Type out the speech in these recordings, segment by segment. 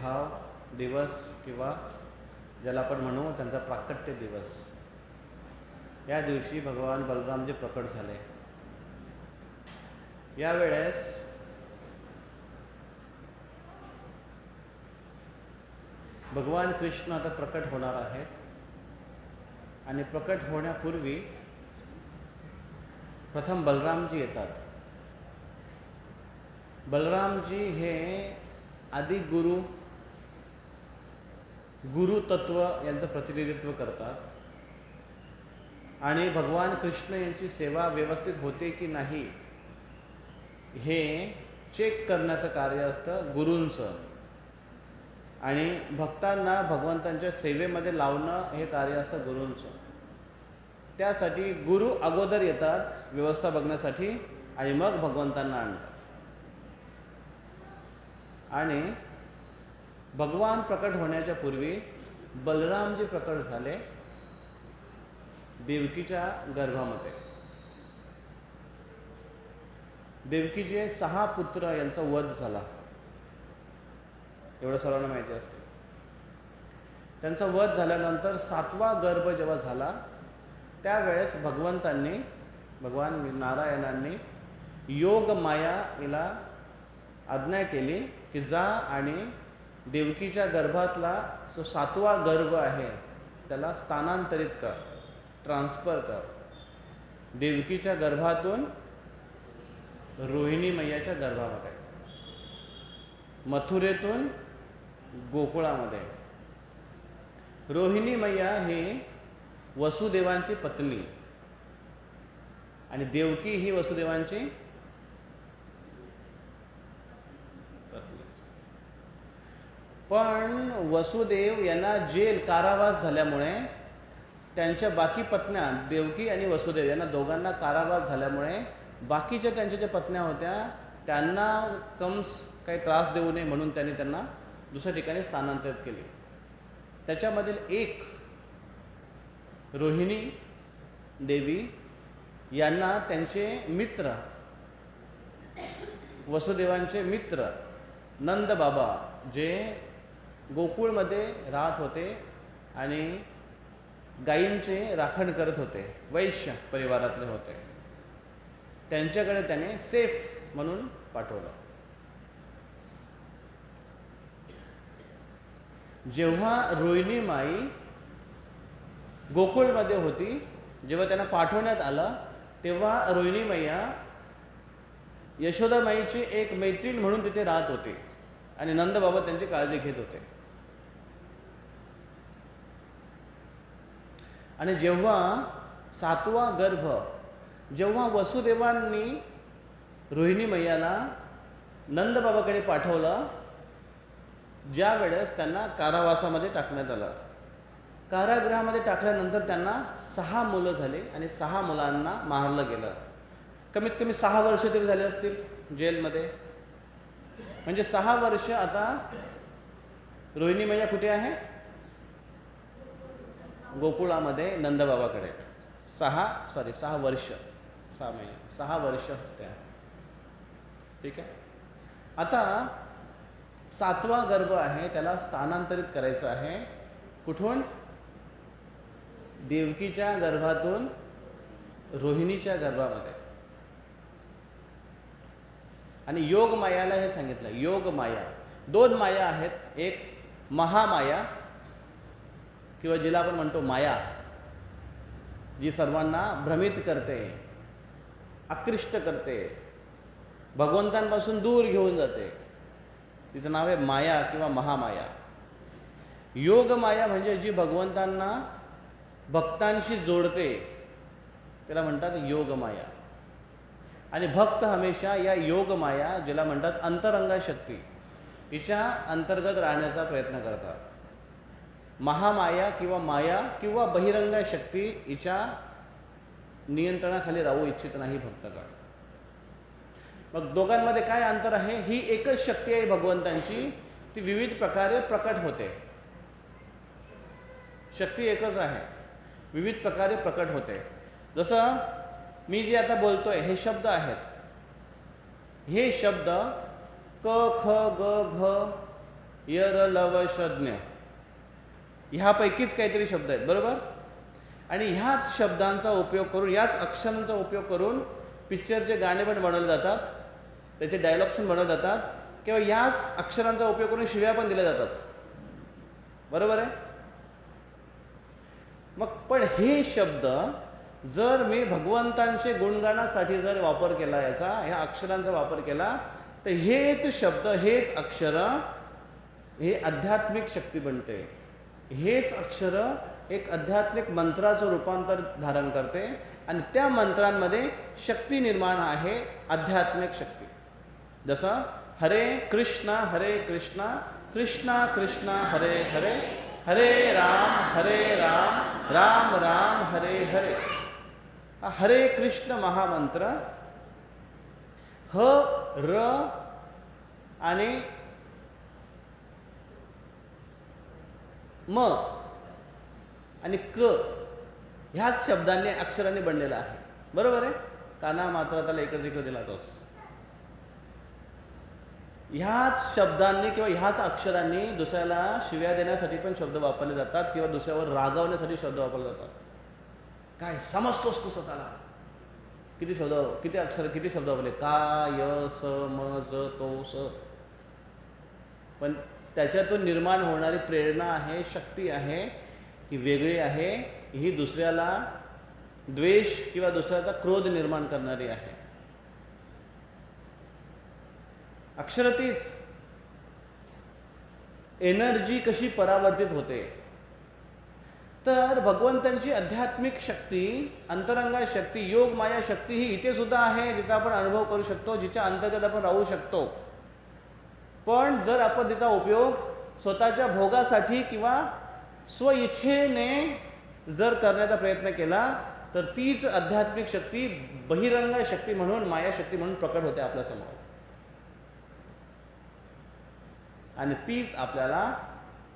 हा दिवस किंवा ज्याला आपण म्हणू त्यांचा प्राकट्य दिवस, या दिवशी भगवान बलरामजी प्रकट झाले. यावेळेस भगवान कृष्ण आता प्रकट होणार आहेत आणि प्रकट होण्यापूर्वी प्रथम बलरामजी येतात. बलरामजी हे आदि गुरु तत्व यांचं प्रतिनिधित्व करतात आणि भगवान कृष्ण यांची सेवा व्यवस्थित होते की नाही हे चेक करण्याचं कार्य असतं गुरूंचं, आणि भक्तांना भगवंतांच्या सेवेमध्ये लावणं हे कार्य असतं गुरूंचं. त्यासाठी गुरु अगोदर येतात व्यवस्था बघण्यासाठी आणि मग भगवंतांना आणतात. आणि भगवान प्रकट होण्याच्या पूर्वी बलरामजी प्रकट झाले देवकीच्या गर्भामध्ये. देवकीचे 6 पुत्र यांचा वध झाला, एवढं सर्वांना माहिती असते. त्यांचा वध झाल्यानंतर 7वा गर्भ जेव्हा झाला त्यावेळेस भगवान नारायणांनी योग माया हिला आज्ञा केली की जा आणि देवकीच्या गर्भातला जो 7वा गर्भ आहे त्याला स्थानांतरित कर, ट्रान्सफर कर. देवकीच्या गर्भातून रोहिणी मैयाच्या गर्भामध्ये, मथुरेतून गोकुळामध्ये. रोहिणी मैया ही वसुदेवांची पत्नी आणि देवकी ही वसुदेवांची पत्नी. पण वसुदेव यांना कारावास झाल्यामुळे त्यांच्या बाकी पत्न्या देवकी आणि वसुदेव यांना दोघांना कारावास झाल्यामुळे बाकीच्या त्यांच्या ज्या पत्न्या होत्या त्यांना काही त्रास देऊ नये म्हणून त्यांना दुसऱ्या ठिकाणी स्थानांतरित केले. त्याच्यामधील एक रोहिणी देवी यांना त्यांचे मित्र, वसुदेवांचे मित्र नंद बाबा जे गोकुळमध्ये राहत होते आणि गायींचे राखण करत होते, वैश्य परिवारातले होते, त्यांच्याकडे त्याने सेफ म्हणून पाठवलं. जेव्हा रोहिणी माई गोकुळमध्ये होती, जेव्हा त्यांना पाठवण्यात आलं तेव्हा रोहिणी मैया यशोदामाईची एक मैत्रीण म्हणून तिथे राहत होते आणि नंदबाबा त्यांची काळजी घेत होते. आणि जेव्हा 7वा गर्भ जेव्हा वसुदेवांनी रोहिणी मैयाला नंदबाबाकडे पाठवलं, ज्या वेळेस त्यांना कारावासामध्ये टाकण्यात आलं. कारागृहामध्ये टाकल्यानंतर त्यांना 6 मुलं झाले आणि 6 मुलांना मारलं गेलं. कमीत कमी 6 वर्ष तरी झाले असतील जेलमध्ये. म्हणजे 6 वर्ष आता रोहिणी मैया कुठे आहे? गोकुळामध्ये नंदबाबाकडे. 6 वर्ष 6 महिने 6 वर्ष होते. ठीक आहे. आता 7वा गर्भ आहे त्याला स्थानांतरित करायचं आहे. कुठून? देवकीच्या गर्भातून रोहिणीच्या गर्भामध्ये. आणि योग मायाला हे सांगितलं. योग माया 2 माया आहेत. एक महामाया किंवा जिला आपण म्हणतो माया, जी सर्वांना भ्रमित करते, आकृष्ट करते, भगवंतांपासून दूर घेऊन जाते, तिचं नाव आहे माया किंवा महामाया. योग माया म्हणजे जी भगवंतांना भक्तांशी जोडते त्याला म्हणतात योग माया. आणि भक्त हमेशा या योग माया ज्याला म्हणतात अंतरंगा शक्ती, हिच्या अंतर्गत राहण्याचा प्रयत्न करतात. महामाया किंवा माया किंवा बहिरंगा शक्ती हिच्या नियंत्रणाखाली राहू इच्छित नाही भक्तगण. मग दोघांमध्ये काय अंतर आहे? ही एकच शक्ती आहे भगवंतांची, ती विविध प्रकारे प्रकट होते. शक्ती एकच आहे, विविध प्रकारे प्रकट होते. जसं मी जे आता बोलतोय हे शब्द आहेत, हे शब्द क ख ग घ यरलवशज्ञ, ह्यापैकीच काहीतरी शब्द आहेत, बरोबर. आणि ह्याच शब्दांचा उपयोग करून, याच अक्षरांचा उपयोग करून पिक्चरचे गाणे पण बनवले जातात, त्याचे डायलॉग्स पण बनवले जातात, किंवा याच अक्षरांचा उपयोग करून शिव्या पण दिल्या जातात, बरोबर आहे. मग पण हे शब्द जर मी भगवंतांचे गुणगानासाठी जर वापर केला, याचा ह्या अक्षरांचा वापर केला, तर हेच शब्द, हेच अक्षर हे आध्यात्मिक शक्ती बनते. हेच अक्षर एक आध्यात्मिक मंत्राचं रूपांतर धारण करते आणि त्या मंत्रांमध्ये शक्ती निर्माण आहे, आध्यात्मिक शक्ती. जसं हरे कृष्ण कृष्णा कृष्णा हरे हरे, हरे राम राम राम हरे हरे. हा हरे कृष्ण महामंत्र ह र आणि म आणि क ह्याच शब्दांनी, अक्षरांनी बनलेला आहे, बरोबर आहे. काना मात्र त्याला इकडे तिकडे दिला तो. ह्याच शब्दांनी किंवा ह्याच अक्षरांनी दुसऱ्याला शिव्या देण्यासाठी पण शब्द वापरले जातात, किंवा दुसऱ्यावर रागवण्यासाठी शब्द वापरले जातात. काय समजतोस तू स्वतःला, किती शब्द, किती अक्षर, किती शब्द वापरले, का य स म ज तो स. पण त्याच्यातून निर्माण होणारी प्रेरणा आहे, शक्ती आहे, ही वेगळी आहे. ही दुसऱ्याला द्वेष किंवा दुसऱ्याचा क्रोध निर्माण करणारी आहे. अक्षर तीच. एनर्जी कशी परावर्तित होते, तर भगवंतांची आध्यात्मिक शक्ती, अंतरंगा शक्ती, योग माया शक्ती ही इथे सुद्धा आहे, जिचा आपण अनुभव करू शकतो, जिच्या अंतर्गत आपण राहू शकतो. पण जर आपण तिचा उपयोग स्वतःच्या भोगासाठी किंवा स्वइच्छेने जर करण्याचा प्रयत्न केला, तर तीच आध्यात्मिक शक्ती बहिरंग शक्ती म्हणून, माया शक्ती म्हणून प्रकट होते आपल्यासमोर. आणि तीच आपल्याला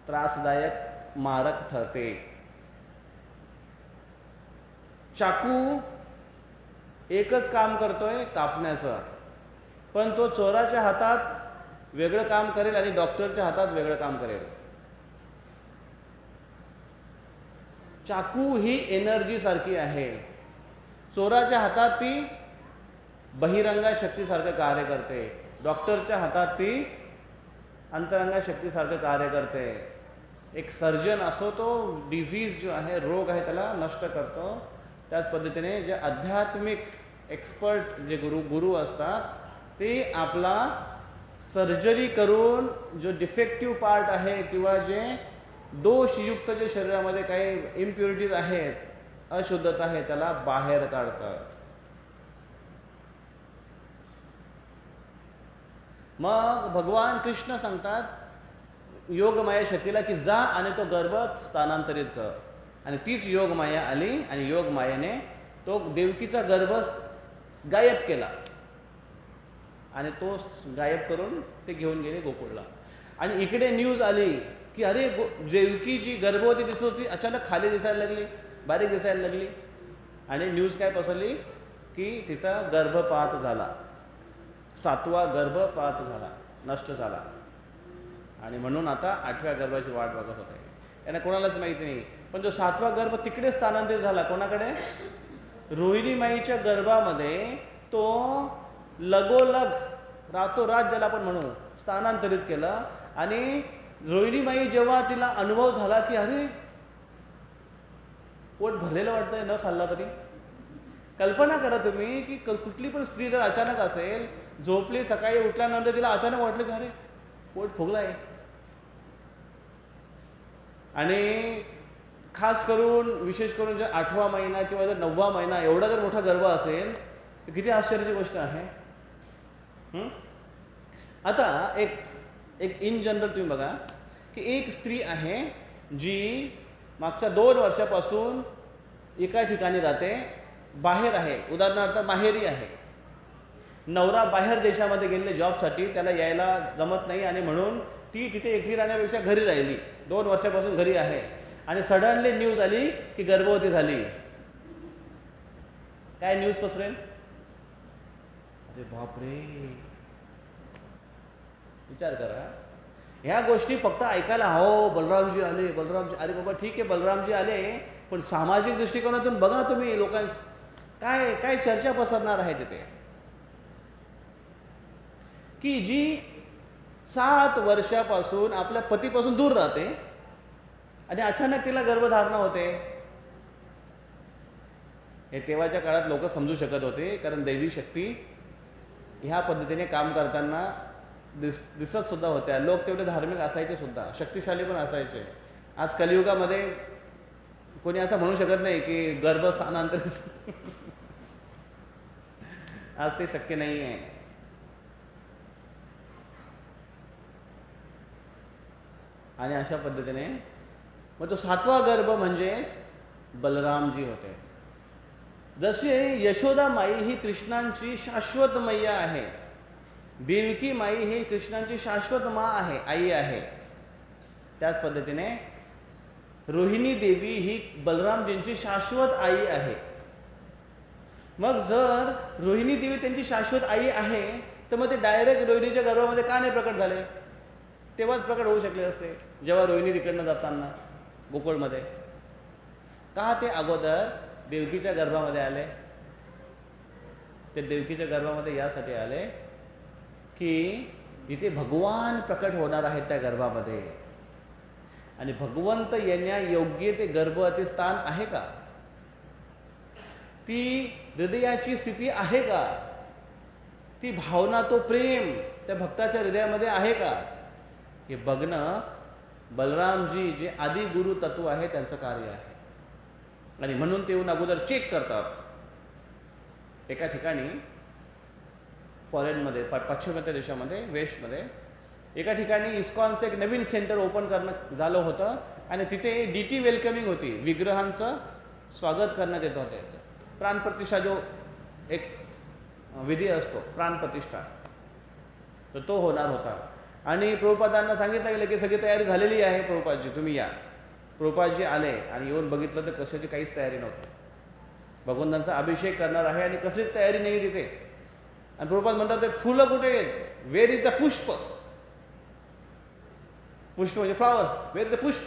त्रासदायक, मारक ठरते. चाकू एकच काम करतोय, कापण्याचं, पण तो चोराच्या हातात वेगळं काम करेल आणि डॉक्टरच्या हातात वेगळं काम करेल. चाकू ही एनर्जी सारखी आहे. चोराच्या हातात ती बहिरंगा शक्तीसारखं कार्य करते, डॉक्टरच्या हातात ती अंतरंगा शक्तीसारखं कार्य करते. एक सर्जन असतो, तो डिझीज जो आहे, रोग आहे, त्याला नष्ट करतो. त्याच पद्धतीने जे आध्यात्मिक एक्सपर्ट, जे गुरु असतात, ते आपला सर्जरी करून जो डिफेक्टिव्ह पार्ट आहे किंवा जे दोषयुक्त जे शरीरामध्ये काही इम्प्युरिटीज आहेत, अशुद्धता आहे, त्याला बाहेर काढतात. मग भगवान कृष्ण सांगतात योगमाया शक्तीला की जा आणि तो गर्भ स्थानांतरित कर. आणि तीच योगमाया आली आणि योगमायेने तो देवकीचा गर्भ गायब केला आणि तो गायब करून ते घेऊन गेले गोकुळला. आणि इकडे न्यूज आली की अरे देवकी जी गर्भवती दिसत होती अचानक खाली दिसायला लागली, बारीक दिसायला लागली. आणि न्यूज काय पसरली की तिचा गर्भपात झाला, 7वा गर्भपात झाला, नष्ट झाला. आणि म्हणून आता 8व्या गर्भाची वाट बघत होते. यांना कोणालाच माहिती नाही. पण जो 7वा गर्भ तिकडे स्थानांतरित झाला, कोणाकडे? रोहिणीमाईच्या गर्भामध्ये तो लगोलग रातोरात ज्याला आपण म्हणू स्थानांतरित केलं. आणि रोहिणीमाई जेव्हा तिला अनुभव झाला की अरे पोट भरलेलं वाटतंय न खाल्ला तरी. कल्पना करा तुम्ही की कुठली पण स्त्री जर अचानक असेल, झोपली, सकाळी उठल्यानंतर तिला अचानक वाटलं की अरे पोट फुगलं आहे. आणि खास करून विशेष करून जर 8वा महिना किंवा जर 9वा महिना एवढा जर मोठा गर्भ असेल तर किती आश्चर्याची गोष्ट आहे. आता एक इन जनरल तुम्ही बघा की एक स्त्री आहे जी मागच्या 2 वर्षापासून एका ठिकाणी राहते, बाहेर आहे, उदाहरणार्थ माहेरी आहे. नवरा बाहेर देशामध्ये गेलेले जॉबसाठी, त्याला यायला जमत नाही आणि म्हणून ती तिथे एकटी राहण्यापेक्षा घरी राहिली. 2 वर्षापासून घरी आहे आणि सडनली न्यूज आली की गर्भवती झाली. काय न्यूज पसरेल? अरे बापरे, विचार करा. ह्या गोष्टी फक्त ऐकायला, हो बलरामजी आले, बलरामजी, अरे बाबा ठीक आहे बलरामजी आले, पण सामाजिक दृष्टिकोनातून बघा तुम्ही काय काय चर्चा पसरणार आहे तिथे, की जी 7 वर्षापासून आपल्या पतीपासून दूर राहते आणि अचानक तिला गर्भधारणा होते. हे तेव्हाच्या काळात लोक समजू शकत होते, कारण दैवी शक्ती ह्या पद्धतीने काम करताना दिसत सुद्धा होत्या. लोक तेवढे धार्मिक असायचे सुद्धा, शक्तिशाली पण असायचे. आज कलियुगामध्ये कोणी असं म्हणू शकत नाही की गर्भ स्थानांतरित आज ते शक्य नाही आहे. आणि अशा पद्धतीने मग तो 7वा गर्भ म्हणजेच बलरामजी होते. जसे यशोदा माई ही कृष्णांची शाश्वत मैया आहे, देवकी माई ही कृष्णांची शाश्वत आहे, आई आहे, त्याच पद्धतीने रोहिणी देवी ही बलरामजींची शाश्वत आई आहे. मग जर रोहिणी देवी त्यांची शाश्वत आई आहे, तर मग ते डायरेक्ट रोहिणीच्या गर्भामध्ये का नाही प्रकट झाले? तेव्हाच प्रकट होऊ शकले असते जेव्हा रोहिणी तिकडनं जाताना गोकुळमध्ये. का ते अगोदर देवकीच्या गर्भामध्ये आले? ते देवकीच्या गर्भामध्ये यासाठी आले की इथे भगवान प्रकट होणार आहेत त्या गर्भामध्ये, आणि भगवंत येण्या योग्य ते गर्भवती स्थान आहे का, ती हृदयाची स्थिती आहे का, ती भावना, तो प्रेम त्या भक्ताच्या हृदयामध्ये आहे का, हे बघणं बलरामजी जे आदि गुरु तत्व आहे त्यांचं कार्य आहे. आणि म्हणून ते येऊन अगोदर चेक करतात. एका ठिकाणी फॉरेनमध्ये, पाश्चिमात्य देशामध्ये, वेस्टमध्ये एका ठिकाणी इस्कॉनचं एक नवीन सेंटर ओपन करणं झालं होतं, आणि तिथे DT वेलकमिंग होती, विग्रहांचं स्वागत करण्यात येत होते. प्राणप्रतिष्ठा जो एक विधी असतो, प्राणप्रतिष्ठा, तर तो होणार होता. आणि प्रभुपादांना सांगितलं गेलं की सगळी तयारी झालेली आहे प्रभुपादजी, तुम्ही या. प्रभुपादजी आले आणि येऊन बघितलं तर कशाची काहीच तयारी नव्हती. भगवंतांचा अभिषेक करणार आहे आणि कसलीच तयारी नाही तिथे. आणि प्रभुपाद म्हणतात ते फुलं कुठे आहेत? वेर इज अ पुष्प. पुष्प म्हणजे फ्लॉवर्स, वेर इज अ पुष्प.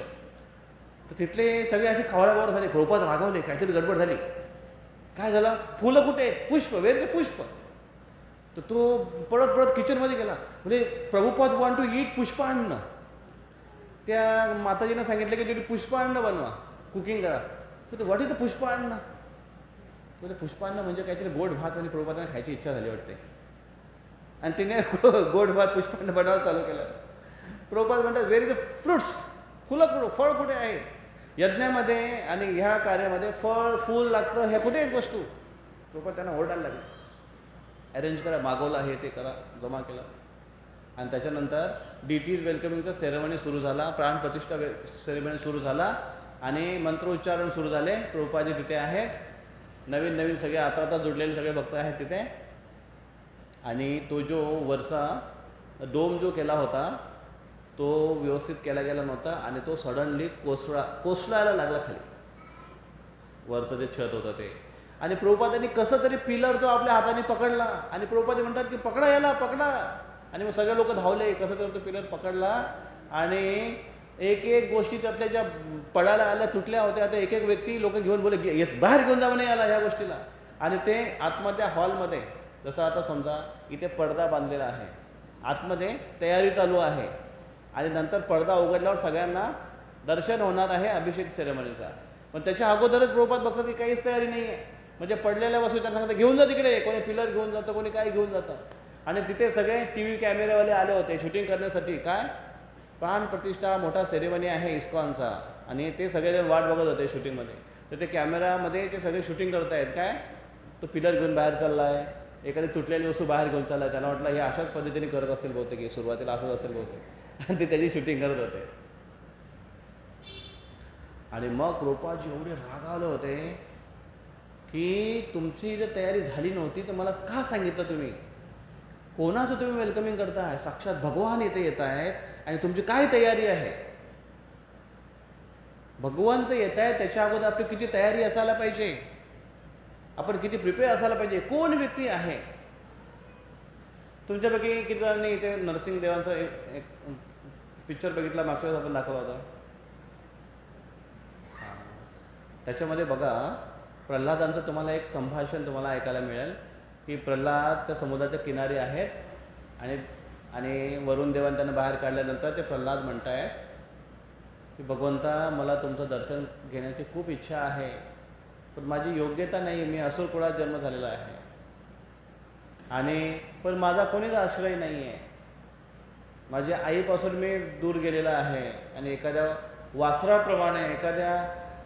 तर तिथले सगळे असे खवळाबावर झाले. प्रभुपाद रागावले, काहीतरी गडबड झाली. काय झालं? फुलं कुठे आहेत? पुष्प, वेर इज अ पुष्प. तर तो पळत पळत किचनमध्ये गेला. म्हणजे प्रभुपाद वॉन्ट टू ईट पुष्पान्न. त्या माताजीनं सांगितलं की तुम्ही पुष्पान्न बनवा, कुकिंग करा. तर व्हॉट इज द पुष्पान्न? तर पुष्पान्न म्हणजे काहीतरी गोड भात, आणि प्रभुपादांना खायची इच्छा झाली वाटते, आणि तिने गोड भात पुष्पान्न बनवायला चालू केलं. प्रभुपाद म्हणतात व्हेर इज द फ्रुट्स, फुलं कुठं, फळ कुठे आहे? यज्ञामध्ये आणि ह्या कार्यामध्ये फळ फूल लागतं, ह्या कुठे एक वस्तू? प्रभुपाद त्यांना ओरडायला लागले. अरेंज करा, मागवलं, हे ते करा, जमा केलं. आणि त्याच्यानंतर DT's वेलकमिंगचा सेरेमनी सुरू झाला, प्राणप्रतिष्ठा सेरेमनी सुरू झाला, आणि मंत्रोच्चारण सुरू झाले. प्रभुपादजी तिथे आहेत, नवीन नवीन सगळे आता जुडलेले सगळे भक्त आहेत तिथे. आणि तो जो वरचा डोम जो केला होता तो व्यवस्थित केला गेला नव्हता, आणि तो सडनली कोसळायला लागला खाली, वरचं जे छत होतं ते. आणि प्रभुपादांनी कसं तरी पिलर तो आपल्या हाताने पकडला, आणि प्रभुपाद म्हणतात की पकडा याला, पकडा. आणि मग सगळे लोक धावले, कसं तरी तो पिलर पकडला, आणि एक एक गोष्टी त्यातल्या ज्या पडायला आल्या, तुटल्या होत्या, आता एक एक व्यक्ती लोक घेऊन बोले बाहेर घेऊन जा म्हणे याला, ह्या गोष्टीला. आणि ते आतमधल्या हॉलमध्ये, जसं आता समजा इथे पडदा बांधलेला आहे, आतमध्ये तयारी चालू आहे, आणि नंतर पडदा उघडल्यावर सगळ्यांना दर्शन होणार आहे अभिषेक सेरेमनीचा. पण त्याच्या अगोदरच प्रभुपाद बघतात की काहीच तयारी नाही आहे. म्हणजे पडलेल्या वस्तू त्यांना सांगतात घेऊन जा तिकडे, कोणी पिलर घेऊन जातं, कोणी काय घेऊन जातं. आणि तिथे सगळे TV कॅमेरेवाले आले होते शूटिंग करण्यासाठी. काय प्राणप्रतिष्ठा मोठा सेरेमनी आहे इस्कॉनचा, आणि ते सगळेजण वाट बघत होते शूटिंगमध्ये. तर ते कॅमेरामध्ये ते सगळे शूटिंग करत आहेत. काय तो पिलर घेऊन बाहेर चालला आहे, एखादी तुटलेली वस्तू बाहेर घेऊन चालला आहे. त्यांना वाटलं हे अशाच पद्धतीने करत असतील बहुतेक, की सुरुवातीला असंच असेल बहुतेक, आणि ते त्याची शूटिंग करत होते. आणि मग प्रभुपादजी एवढे रागावले होते की तुमची जर तयारी झाली नव्हती तर मला का सांगितलं तुम्ही? कोणाचं तुम्ही वेलकमिंग करताय? साक्षात भगवान इथे येत आहेत, आणि तुमची काय तयारी आहे? भगवंत येत आहे त्याच्या अगोदर आपली किती तयारी असायला पाहिजे, आपण किती प्रिपेअर असायला पाहिजे. कोण व्यक्ती आहे तुमच्यापैकी? किती जणांनी इथे नरसिंह देवांचं एक पिक्चर बघितला मागच्या वेळेस आपण दाखवला होता. त्याच्यामध्ये बघा प्रल्हादांचं तुम्हाला एक संभाषण तुम्हाला ऐकायला मिळेल की प्रल्हाद त्या समुद्राच्या किनारी आहेत आणि आणि वरुण देवाने त्यांना बाहेर काढल्यानंतर ते प्रल्हाद म्हणत आहेत की भगवंता मला तुमचं दर्शन घेण्याची खूप इच्छा आहे, पण माझी योग्यता नाही, मी असुर कुळात जन्म झालेला आहे आणि पण माझा कोणीच आश्रय नाही आहे, माझ्या आईपासून मी दूर गेलेला आहे आणि एखाद्या वासराप्रमाणे एखाद्या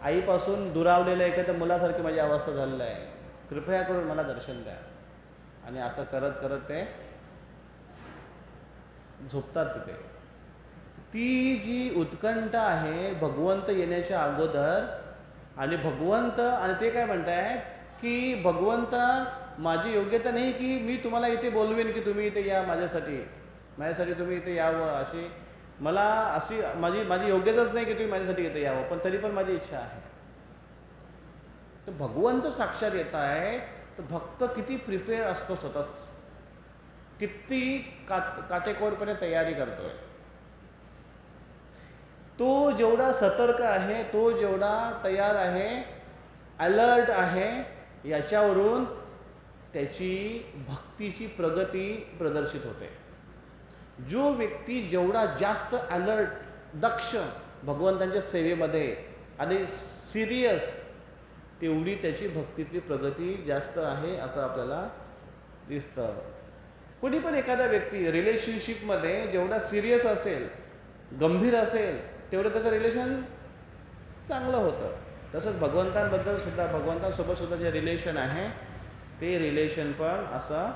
आईपासून दुरावलेल्या एखाद्या मुलासारखी माझी अवस्था झालेली आहे, कृपया करून मला दर्शन द्या. आणि असं करत करत ते झोपतात तिथे. ती जी उत्कंठा आहे भगवंत येण्याच्या अगोदर आणि भगवंत आणि ते काय म्हणतायत की भगवंत माझी योग्यता नाही की मी तुम्हाला इथे बोलवेन की तुम्ही इथे या माझ्यासाठी तुम्ही इथे यावं, अशी मला अशी माझी योग्यताच नाही की तुम्ही माझ्यासाठी इथे यावं, पण तरी पण माझी इच्छा आहे. तर भगवंत साक्षात येत आहे तर भक्त किती प्रिपेअर असतो, स्वतः किती काटेकोरपणे तयारी करतोय. तो जेवढा सतर्क आहे, तो जेवढा तयार आहे, अलर्ट आहे, याच्यावरून त्याची भक्तीची प्रगती प्रदर्शित होते. जो व्यक्ती जेवढा जास्त अलर्ट, दक्ष भगवंतांच्या सेवेमध्ये आणि सिरियस, तेवढी त्याची भक्तीतली प्रगती जास्त आहे असं आपल्याला दिसतं. कोणी पण एखादा व्यक्ती रिलेशनशिपमध्ये जेवढा सिरियस असेल, गंभीर असेल, तेवढं त्याचं रिलेशन चांगलं होतं. तसंच भगवंतांबद्दल सुद्धा, भगवंतांसोबत सुद्धा जे रिलेशन आहे ते रिलेशन पण असं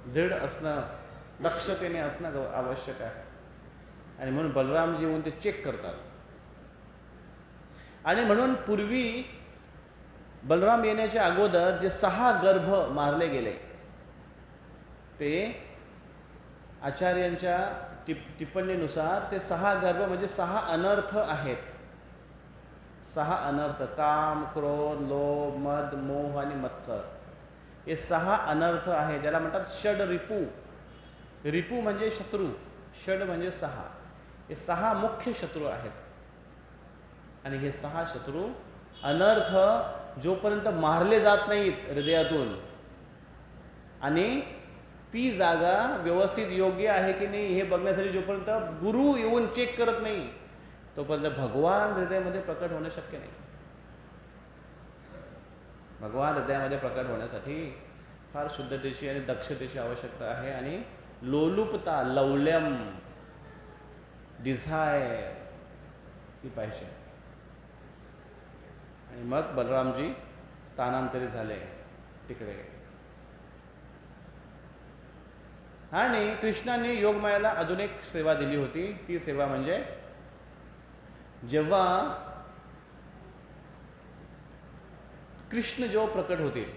दृढ असणं, दक्षतेने असणं आवश्यक आहे. आणि म्हणून बलरामजी येऊन ते चेक करतात. आणि म्हणून पूर्वी बलराम येण्याच्या अगोदर जे 6 गर्भ मारले गेले ते आचार्यांच्या टिप्पणीनुसार ते 6 गर्भ म्हणजे 6 अनर्थ आहेत. 6 अनर्थ, काम, क्रोध, लोभ, मद, मोह आणि मत्सर, हे 6 अनर्थ आहेत. ज्याला म्हणतात षड रिपू. रिपू म्हणजे शत्रू, षड म्हणजे 6. हे 6 मुख्य शत्रू आहेत. आणि हे 6 शत्रू अनर्थ जोपर्यंत मारले जात नाहीत हृदयातून आणि ती जागा व्यवस्थित योग्य आहे की नाही हे बघण्यासाठी जोपर्यंत गुरु येऊन चेक करत नाही, तोपर्यंत भगवान हृदयामध्ये प्रकट होणं शक्य नाही. भगवान हृदयामध्ये प्रकट होण्यासाठी फार शुद्धतेची आणि दक्षतेची आवश्यकता आहे. आणि लोलुपता, लवल्यम, डिझायर ही पाहिजे. आणि मग बलरामजी स्थानांतरित झाले तिकडे. आणि कृष्णाने योगमायाला अजून एक सेवा दिली होती. ती सेवा म्हणजे जेव्हा कृष्ण जेव्हा प्रकट होतील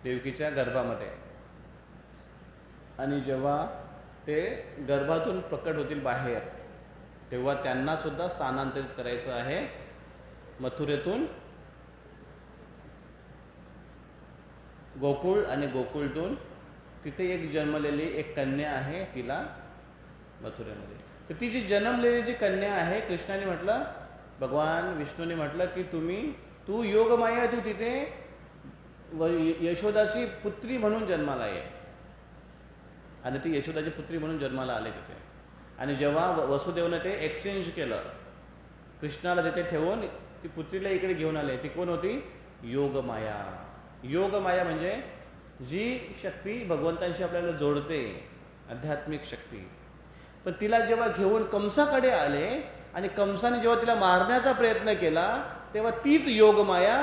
देवकीच्या गर्भामध्ये आणि जेव्हा ते गर्भातून प्रकट होतील बाहेर, तेव्हा त्यांना सुद्धा स्थानांतरित करायचं आहे मथुरेतून गोकुळ, आणि गोकुळतून तिथे एक जन्मलेली एक कन्या आहे, तिला मथुरेमध्ये. तर ती जी जन्मलेली जी कन्या आहे, कृष्णाने म्हटलं, भगवान विष्णूने म्हटलं की तू योगमाया, तू तिथे यशोदाची पुत्री म्हणून जन्माला ये. आणि ती यशोदाची पुत्री म्हणून जन्माला आले तिथे. आणि जेव्हा वसुदेवने ते एक्सचेंज केलं, कृष्णाला तिथे ठेवून ती पुत्रीला इकडे घेऊन आले. ती कोण होती? योगमाया. योगमाया म्हणजे जी शक्ती भगवंतांशी आपल्याला जोडते, आध्यात्मिक शक्ती. पण तिला जेव्हा घेऊन कंसाकडे आले आणि कंसाने जेव्हा तिला मारण्याचा प्रयत्न केला, तेव्हा तीच योगमाया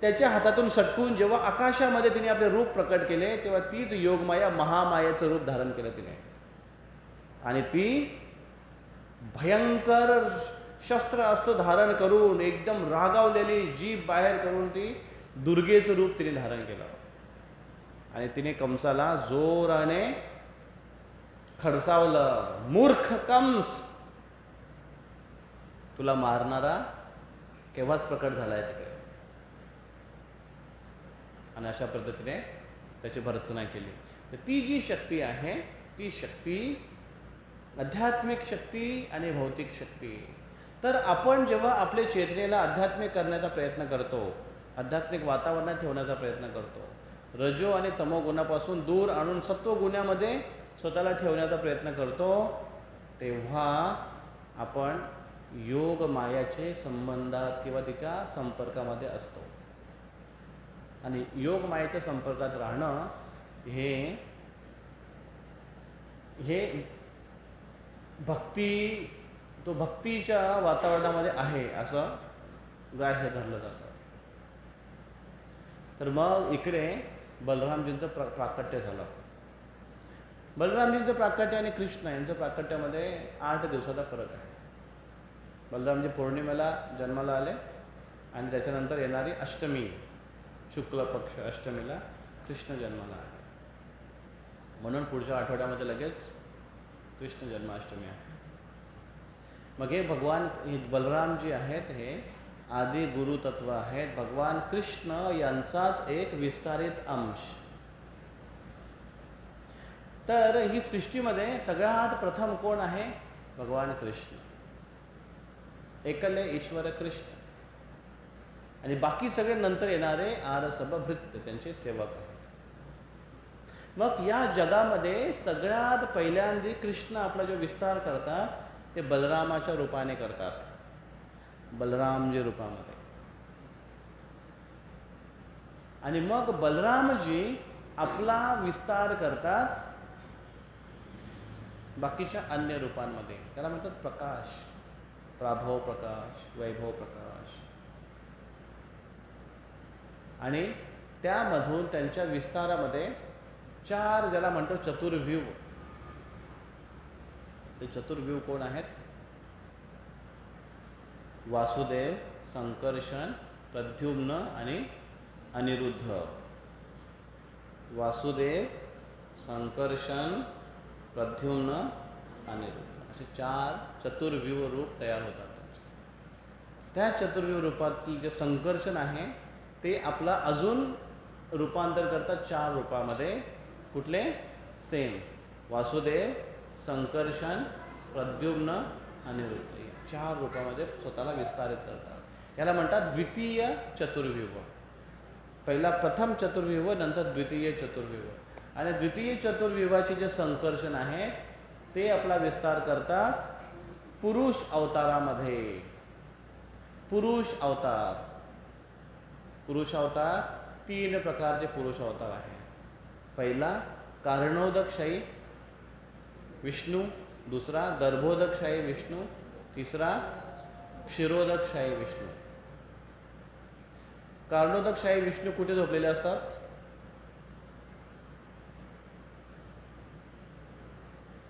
त्याच्या हातातून सटकून जेव्हा आकाशामध्ये तिने आपले रूप प्रकट केले, तेव्हा तीच योगमाया महामायेचं रूप धारण केलं तिने. आणि ती भयंकर शस्त्र अस्त्र धारण करून, एकदम रागावलेली जीभ बाहेर करून, ती दुर्गेचं रूप तिने धारण केलं. आणि तिने कंसाला जोराने खडसावलं, मूर्ख कंस, तुला मारणारा केव्हाच प्रकट झालाय तिकडे. आणि अशा पद्धतीने त्याची भर्त्सना केली. तर ती जी शक्ती आहे, ती शक्ती आध्यात्मिक शक्ती आणि भौतिक शक्ती. तर आपण जेव्हा आपल्या चेतनेला आध्यात्मिक करण्याचा प्रयत्न करतो, आध्यात्मिक वातावरणात ठेवण्याचा प्रयत्न करतो, रजो आणि तमो गुणापासून दूर आणून सत्व गुणामध्ये स्वतःला ठेवण्याचा प्रयत्न करतो, तेव्हा आपण योग मायाचे संबंधात किंवा तिच्या संपर्कामध्ये असतो. आणि योग मायेच्या संपर्कात राहणं हे तो भक्तीच्या वातावरणामध्ये आहे असं ग्राह्य धरलं जातं. तर मग इकडे बलरामजींचं प्राकट्य झालं. बलरामजींचं प्राकट्य आणि कृष्ण यांचं प्राकट्यामध्ये 8 दिवसाचा फरक आहे. बलरामजी पौर्णिमेला जन्माला आले आणि त्याच्यानंतर येणारी अष्टमी, शुक्ल पक्ष अष्टमीला कृष्ण जन्माला आले. म्हणून पुढच्या आठवड्यामध्ये लगेच कृष्ण जन्माष्टमी आहे. मग हे भगवान बलराम जी आहेत हे आदि गुरु तत्व आहेत. भगवान कृष्ण यांचाच एक विस्तारित अंश. तर ही सृष्टीमध्ये सगळ्यात प्रथम कोण आहे? भगवान कृष्ण, एकल्य ईश्वर कृष्ण. आणि बाकी सगळे नंतर येणारे आरसभ भृत्य त्यांचे सेवक आहेत. मग या जगामध्ये सगळ्यात पहिल्यांदा कृष्ण आपला जो विस्तार करतात ते बलरामाच्या रूपाने करतात, बलरामजी रूपामध्ये. आणि मग बलरामजी आपला विस्तार करतात बाकीच्या अन्य रूपांमध्ये. त्याला म्हणतात प्रकाश, प्राभव प्रकाश, वैभव प्रकाश. आणि त्यामधून त्यांच्या विस्तारामध्ये 4 ज्याला म्हणतो चतुर्व्यूह. ते चतुर्व्यूह कोण आहेत? वासुदेव, संकर्षण, प्रद्युम्न आणि अनिरुद्ध. वासुदेव, संकर्षण, प्रद्युम्न, अनिरुद्ध असे 4 चतुर्व्यूह रूप तयार होतात. त्या चतुर्व्यूह रूपातील जे संकर्षण आहे ते आपला अजून रूपांतर करतात 4 रूपामध्ये. कुठले? सेम वासुदेव, संकर्षण, प्रद्युम्न, अनिरुद्ध 4 रूपामध्ये स्वतःला विस्तारित करतात. याला म्हणतात द्वितीय चतुर्व्यूह. पहिला प्रथम चतुर्व्यूह, नंतर द्वितीय चतुर्व्यूह. आणि द्वितीय चतुर्व्यूहाचे जे संकर्षण आहे ते आपला विस्तार करतात पुरुष अवतारामध्ये. पुरुष अवतार, पुरुष अवतार 3 प्रकारचे पुरुष अवतार आहे. पहिला कारणोदकशाही विष्णू, दुसरा गर्भोदकशाही विष्णू, तिसरा क्षीरोदकशाही विष्णू. कारणोदकशाही विष्णू कुठे झोपलेले असतात?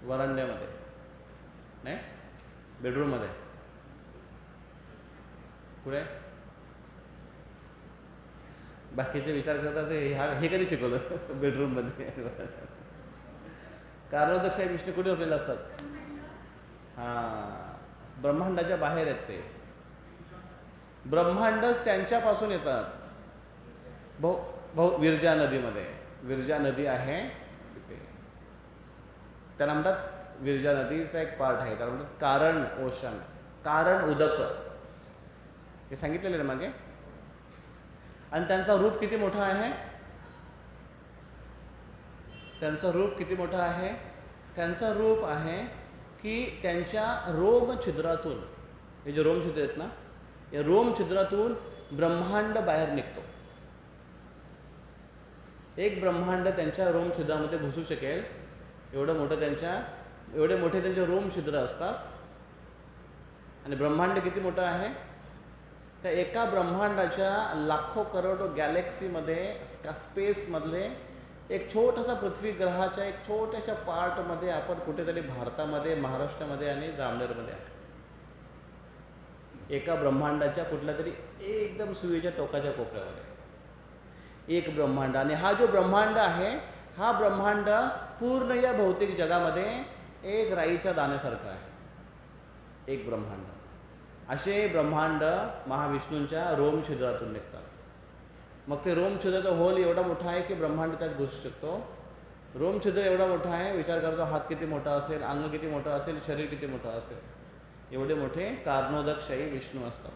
वरांड्यामध्ये, नाही बेडरूममध्ये. कुठे? बाकीचे विचार करतात हे कधी शिकवलं? बेडरूममध्ये. कारणोदकशाही विष्णू कुठे झोपलेले असतात? ब्रह्मांडाच्या बाहेर आहेत ते. ब्रह्मांडच त्यांच्यापासून येतात. विरजा नदीमध्ये, विरजा नदी आहे तिथे. त्याला म्हणतात विरजा नदीचा एक पार्ट आहे. त्याला म्हणतात कारण ओशन, कारण उदक. हे सांगितलेलं आहे मागे. आणि त्यांचा रूप किती मोठा आहे? त्यांचं रूप किती मोठं आहे? त्यांचं रूप आहे की त्यांच्या रोमछिद्रातून, हे जे रोमछिद्र आहेत ना, या रोमछिद्रातून ब्रह्मांड बाहेर निघतो. एक ब्रह्मांड त्यांच्या रोमछिद्रामध्ये घुसू शकेल एवढे मोठे त्यांचे रोमछिद्र असतात. आणि ब्रह्मांड किती मोठं आहे? त्या एका ब्रह्मांडाच्या लाखो करोडो गॅलेक्सीमध्ये, स्पेसमधले एक छोटासा पृथ्वी ग्रहाच्या एक छोट्याशा पार्टमध्ये आपण कुठेतरी भारतामध्ये, महाराष्ट्रामध्ये आणि जामनेरमध्ये आहे. एका ब्रह्मांडाच्या कुठल्या तरी एकदम सुईच्या टोकाच्या कोपऱ्यामध्ये एक ब्रह्मांड. आणि हा जो ब्रह्मांड आहे, हा ब्रह्मांड पूर्ण या भौतिक जगामध्ये एक राईच्या दाण्यासारखा आहे. एक ब्रह्मांड. असे ब्रह्मांड महाविष्णूंच्या रोमछिद्रातून निघतात. मग ते रोमछिद्राचा होल एवढा मोठा आहे की ब्रह्मांड त्यात घुसू शकतो. रोमछिद्र एवढा मोठा आहे, विचार करतो हात किती मोठा असेल, अंग किती मोठं असेल, शरीर किती मोठं असेल. एवढे मोठे कारणोदकशाही विष्णू असतात.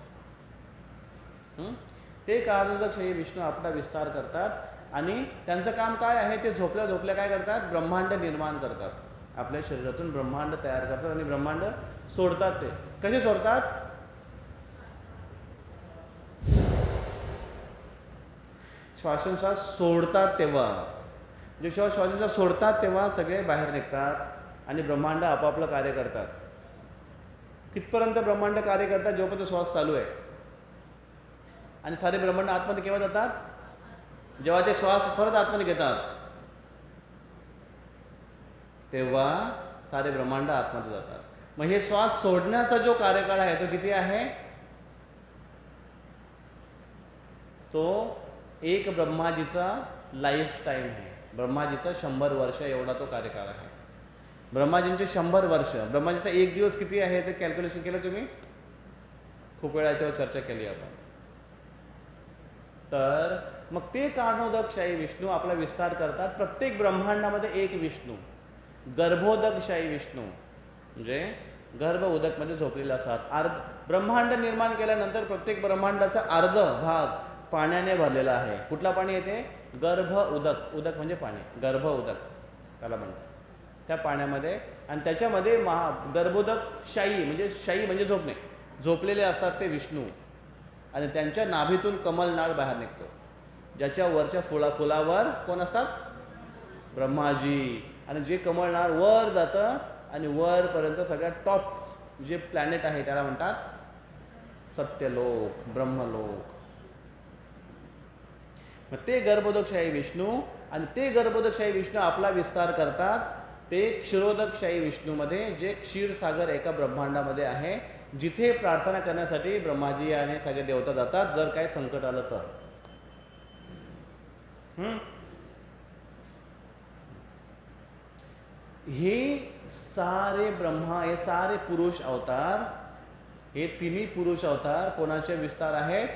ते कारणोदकशाही विष्णू आपला विस्तार करतात आणि त्यांचं काम काय आहे, ते झोपल्या झोपल्या काय करतात, ब्रह्मांड निर्माण करतात. आपल्या शरीरातून ब्रह्मांड तयार करतात आणि ब्रह्मांड सोडतात. ते कसे सोडतात, श्वासोच्छ्वास सोडतात तेव्हा, जे श्वासोच्छ्वास सोडतात तेव्हा सगळे बाहेर निघतात आणि ब्रह्मांड आपापलं कार्य करतात. कितपर्यंत ब्रह्मांड कार्य करतात, जोपर्यंत श्वास चालू आहे. आणि सारे ब्रह्मांड आतमध्ये केव्हा जातात, जेव्हा ते श्वास परत आतमध्ये घेतात तेव्हा सारे ब्रह्मांड आतमध्ये जातात. मग हे श्वास सोडण्याचा जो कार्यकाळ आहे तो किती आहे, तो एक ब्रह्माजीचा लाईफ टाईम आहे. ब्रह्माजीचा 100 वर्ष एवढा तो कार्यकाळ आहे. ब्रह्माजींचे 100 वर्ष, ब्रह्माजीचा एक दिवस किती आहे ते कॅल्क्युलेशन केलं तुम्ही, खूप वेळा याच्यावर चर्चा केली आपण. तर मग ते कारणोदकशाही विष्णू आपला विस्तार करतात. प्रत्येक ब्रह्मांडामध्ये एक विष्णू, गर्भोदकशाही विष्णू म्हणजे गर्भ उदकमध्ये झोपलेले असतात. ब्रह्मांड निर्माण केल्यानंतर प्रत्येक ब्रह्मांडाचा अर्ध भाग पाण्याने भरलेला आहे. कुठला पाणी येते, गर्भ उदक, उदक म्हणजे पाणी, गर्भ उदक त्याला म्हणतात. त्या पाण्यामध्ये आणि त्याच्यामध्ये गर्भोदकशाही म्हणजे शाही म्हणजे झोपणे, झोपलेले असतात ते विष्णू. आणि त्यांच्या नाभीतून कमलनाळ बाहेर निघतो, ज्याच्या वरच्या फुलावर कोण असतात, ब्रह्माजी. आणि जे कमलनाळ वर जातं आणि वरपर्यंत सगळ्यात टॉप जे प्लॅनेट आहे त्याला म्हणतात सत्यलोक, ब्रह्मलोक. मग ते गर्भोदकशाही विष्णू आणि ते गर्भोदकशाही विष्णू आपला विस्तार करतात. ते क्षीरोदकशाही विष्णूमध्ये, जे क्षीरसागर एका ब्रह्मांडामध्ये आहे, जिथे प्रार्थना करण्यासाठी ब्रह्माजी आणि सगळे देवता जातात जर काही संकट आलं तर. हे सारे ब्रह्मा, हे सारे पुरुष अवतार, हे तिन्ही पुरुष अवतार कोणाचे विस्तार आहेत,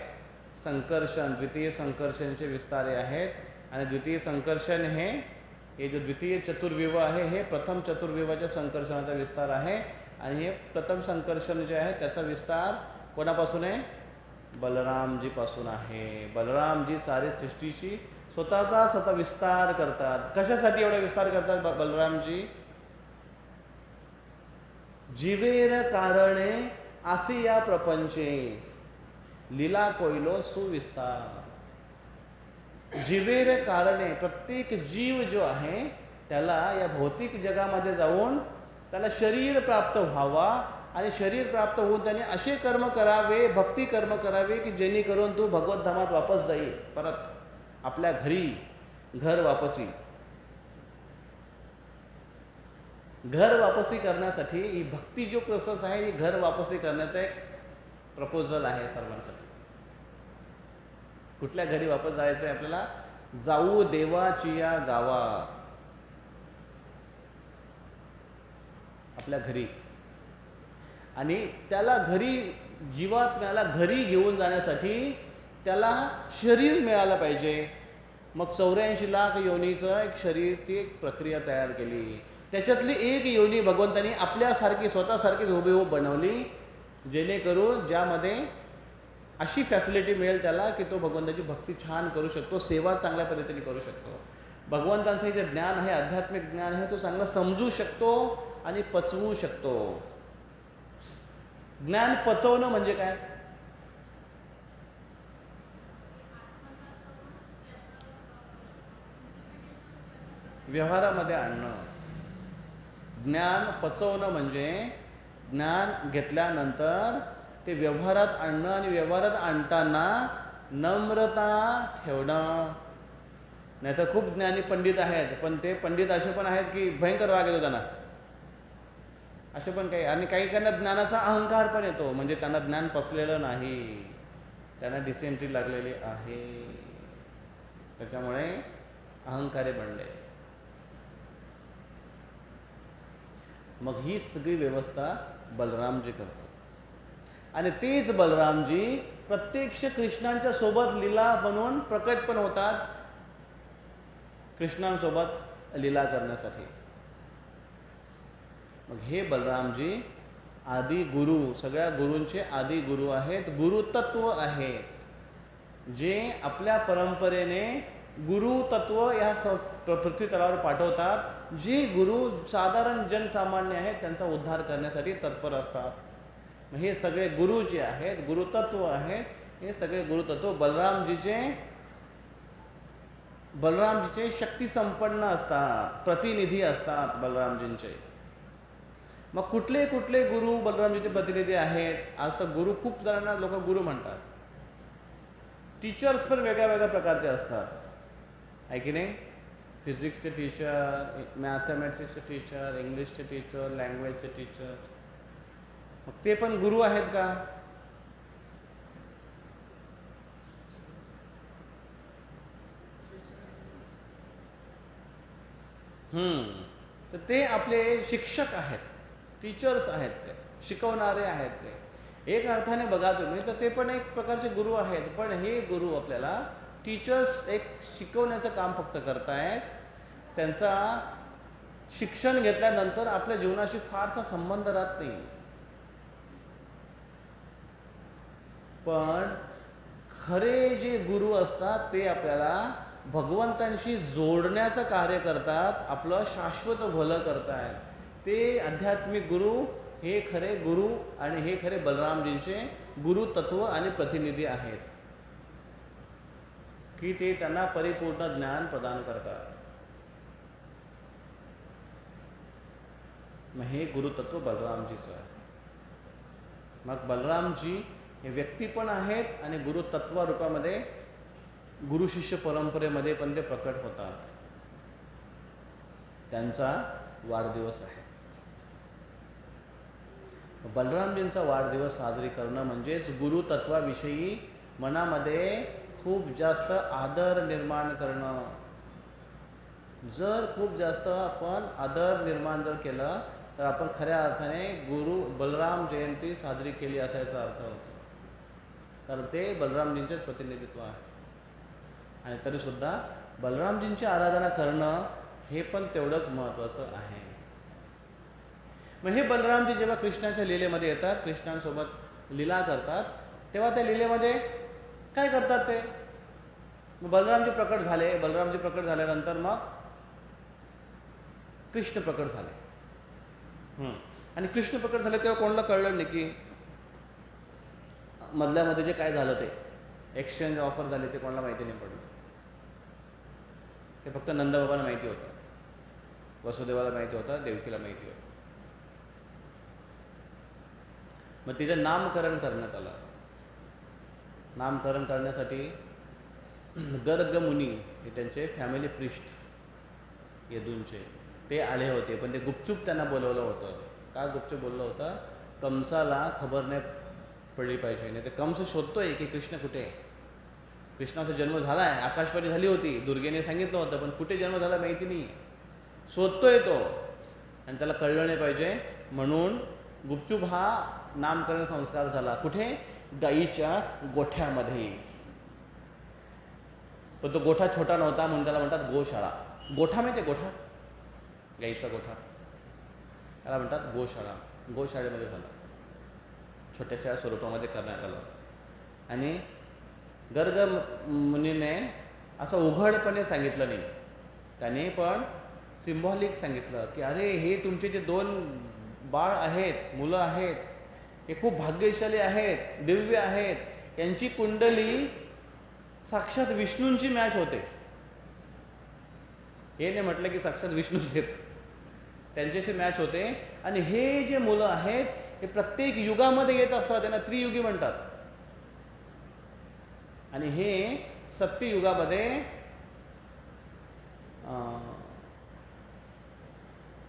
संकर्षण, द्वितीय संकर्षणचे विस्तार आहेत. आणि द्वितीय संकर्षण हे जो द्वितीय चतुर्विवाह आहे हे प्रथम चतुर्विवाहाच्या संकर्षणाचा विस्तार आहे. आणि हे प्रथम संकर्षण जे आहे त्याचा विस्तार कोणापासून आहे, बलरामजीपासून आहे. बलरामजी सारे सृष्टीशी स्वतः विस्तार करतात. कशासाठी एवढा विस्तार करतात बलरामजी, जीवेर कारणे आसिया प्रपंचे लीला कोइलो सुविस्तार. जीवेर कारणे, प्रत्येक जीव जो आहे त्याला या भौतिक जगामध्ये जाऊन त्याला शरीर प्राप्त व्हावा आणि शरीर प्राप्त होऊन त्याने असे कर्म करावे, भक्ती कर्म करावे की जेणेकरून तू भगवत धामात वापस जाईल, परत आपल्या घरी, घर वापसी. घर वापसी करण्यासाठी ही भक्ती जो प्रोसेस आहे, ही घर वापसी करण्याचा एक प्रपोजल आहे सर्वांसाठी. कुठल्या घरी वापस जायचं आहे आपल्याला, जाऊ देवाची या गावा, आपल्या घरी. आणि त्याला घरी, जीवात्म्याला घरी घेऊन जाण्यासाठी त्याला शरीर मिळालं पाहिजे. मग 84 लाख योनीचं एक शरीर, ती एक प्रक्रिया तयार केली. त्याच्यातली एक योनी भगवंतानी आपल्यासारखी स्वतःसारखीच हुबेहूब बनवली, जेणेकरून ज्यामध्ये अशी फॅसिलिटी मिळेल त्याला की तो भगवंताची भक्ती छान करू शकतो, सेवा चांगल्या पद्धतीने करू शकतो. भगवंतांचं जे ज्ञान आहे, आध्यात्मिक ज्ञान आहे, तो चांगला समजू शकतो आणि पचवू शकतो. ज्ञान पचवणं म्हणजे काय, व्यवहारामध्ये आणणं. ज्ञान पचवणं म्हणजे ज्ञान घेतल्यानंतर ते व्यवहारात आणणं आणि व्यवहारात आणताना नम्रता ठेवणं. नाहीतर खूप ज्ञानी पंडित आहेत, पण ते पंडित असे पण आहेत की भयंकर राग येतो त्यांना, असे पण काही. आणि काही त्यांना ज्ञानाचा अहंकार पण येतो, म्हणजे त्यांना ज्ञान पचलेलं नाही, त्यांना डिसेंट्री लागलेली आहे, त्याच्यामुळे अहंकारी बनले. मग ही सगळी व्यवस्था बलरामजी करतात. आणि तेच बलरामजी प्रत्यक्ष कृष्णांच्या सोबत लीला बनवून प्रकट पण होतात. कृष्णांसोबत लीला करण्यासाठी. मग हे बलरामजी आदि गुरु, सगळ्या गुरूंचे आदि गुरु आहेत, गुरुतत्व आहेत, जे आपल्या परंपरेने गुरुतत्व या पृथ्वी तलावर पाठवतात. जे गुरु साधारण जनसामान्य आहेत त्यांचा उद्धार करण्यासाठी तत्पर असतात. हे सगळे गुरु जे आहेत, गुरुतत्व आहेत, हे सगळे गुरुतत्व बलरामजीचे शक्ती संपन्न असतात, प्रतिनिधी असतात बलरामजींचे. मग कुठले कुठले गुरु बलरामजीचे प्रतिनिधी आहेत? आज तर गुरु खूप जणांना लोक गुरु म्हणतात. टीचर्स पण वेगळ्या वेगळ्या प्रकारचे असतात, आहे की नाही? फिजिक्सचे टीचर, मॅथमॅटिक्सचे टीचर, इंग्लिशचे टीचर, लँग्वेजचे टीचर. मग ते पण गुरु आहेत का? तर ते आपले शिक्षक आहेत, टीचर्स आहेत, ते शिकवणारे आहेत. ते एक अर्थाने बघा तुम्ही तर ते पण एक प्रकारचे गुरु आहेत. पण हे गुरु आपल्याला टीचर्स एक शिकवण्याचं काम फक्त करतायत. त्यांचा शिक्षण घेतल्यानंतर आपल्या जीवनाशी फारसा संबंध राहत नाही. पण खरे जे गुरु असतात ते आपल्याला भगवंतांशी जोडण्याचं कार्य करतात, आपलं शाश्वत भलं करतायत. ते आध्यात्मिक गुरु हे खरे गुरु आणि हे खरे बलरामजींचे गुरुतत्व आणि प्रतिनिधी आहेत, की ते त्यांना परिपूर्ण ज्ञान प्रदान करतात. मग हे गुरुतत्व बलरामजीचं आहे. मग बलरामजी हे व्यक्ती पण आहेत आणि गुरुतत्व रूपामध्ये गुरु शिष्य परंपरेमध्ये पण ते प्रकट होतात. त्यांचा वाढदिवस आहे. बलरामजींचा वाढदिवस साजरी करणं म्हणजेच गुरुतत्वाविषयी मनामध्ये खूप जास्त आदर निर्माण करणं. जर खूप जास्त आपण आदर निर्माण जर केलं तर आपण खऱ्या अर्थाने बलराम जयंती साजरी केली असायचा अर्थ होतो. कारण ते बलरामजींचेच प्रतिनिधित्व आहे. आणि तरीसुद्धा बलरामजींची आराधना करणं हे पण तेवढंच महत्त्वाचं आहे. मग हे बलरामजी जेव्हा कृष्णाच्या लीलेमध्ये येतात, कृष्णांसोबत लीला करतात, तेव्हा त्या लीलेमध्ये काय करतात ते? मग बलरामजी प्रकट झाले. बलरामजी प्रकट झाल्यानंतर मग कृष्ण प्रकट झाले. आणि कृष्ण प्रकट झाले तेव्हा कोणाला कळलं नाही की मधल्यामध्ये जे काय झालं ते एक्सचेंज ऑफर झाले ते कोणाला माहिती नाही पडलं. ते फक्त नंदबाबांना माहिती होतं, वसुदेवाला माहिती होतं, देवकीला माहिती होतं. मग तिचं नामकरण करण्यात आलं. नामकरण करण्यासाठी गर्ग मुनी हे त्यांचे फॅमिली प्रिस्ट यदूंचे ते आले होते. पण ते गुपचूप त्यांना बोलवलं होतं. का गुपचूप बोललं होतं? कंसाला खबर नाही पडली पाहिजे. नाही तर कंस शोधतोय की कृष्ण कुठे आहे. कृष्णाचा जन्म झाला आहे, आकाशवाणी झाली होती, दुर्गेने सांगितलं होतं, पण कुठे जन्म झाला माहिती नाही. शोधतोय तो आणि त्याला कळलं नाही पाहिजे म्हणून गुपचूप हा नामकरण संस्कार झाला. कुठे? गाईच्या गोठ्यामध्ये. पण तो गोठा छोटा नव्हता म्हणून त्याला म्हणतात गोशाळा. गोठा माहिती आहे? गोठा, गाईचा गोठा, त्याला म्हणतात गोशाळा. गोशाळेमध्ये झाला, छोट्याशा स्वरूपामध्ये करण्यात आलं. आणि गर्ग मुनीने असं उघडपणे सांगितलं नाही, त्याने पण सिम्बॉलिक सांगितलं की अरे हे तुमचे जे 2 बाळ आहेत, मुलं आहेत, हे खूप भाग्यशाली आहेत, दिव्य आहेत. यांची कुंडली साक्षात विष्णूंची मॅच होते. हे नाही म्हटलं की साक्षात विष्णूच आहेत, त्यांच्याशी मॅच होते. आणि हे जे मुलं आहेत हे प्रत्येक युगामध्ये येत असतात, त्यांना त्रियुगी म्हणतात. आणि हे सत्ययुगामध्ये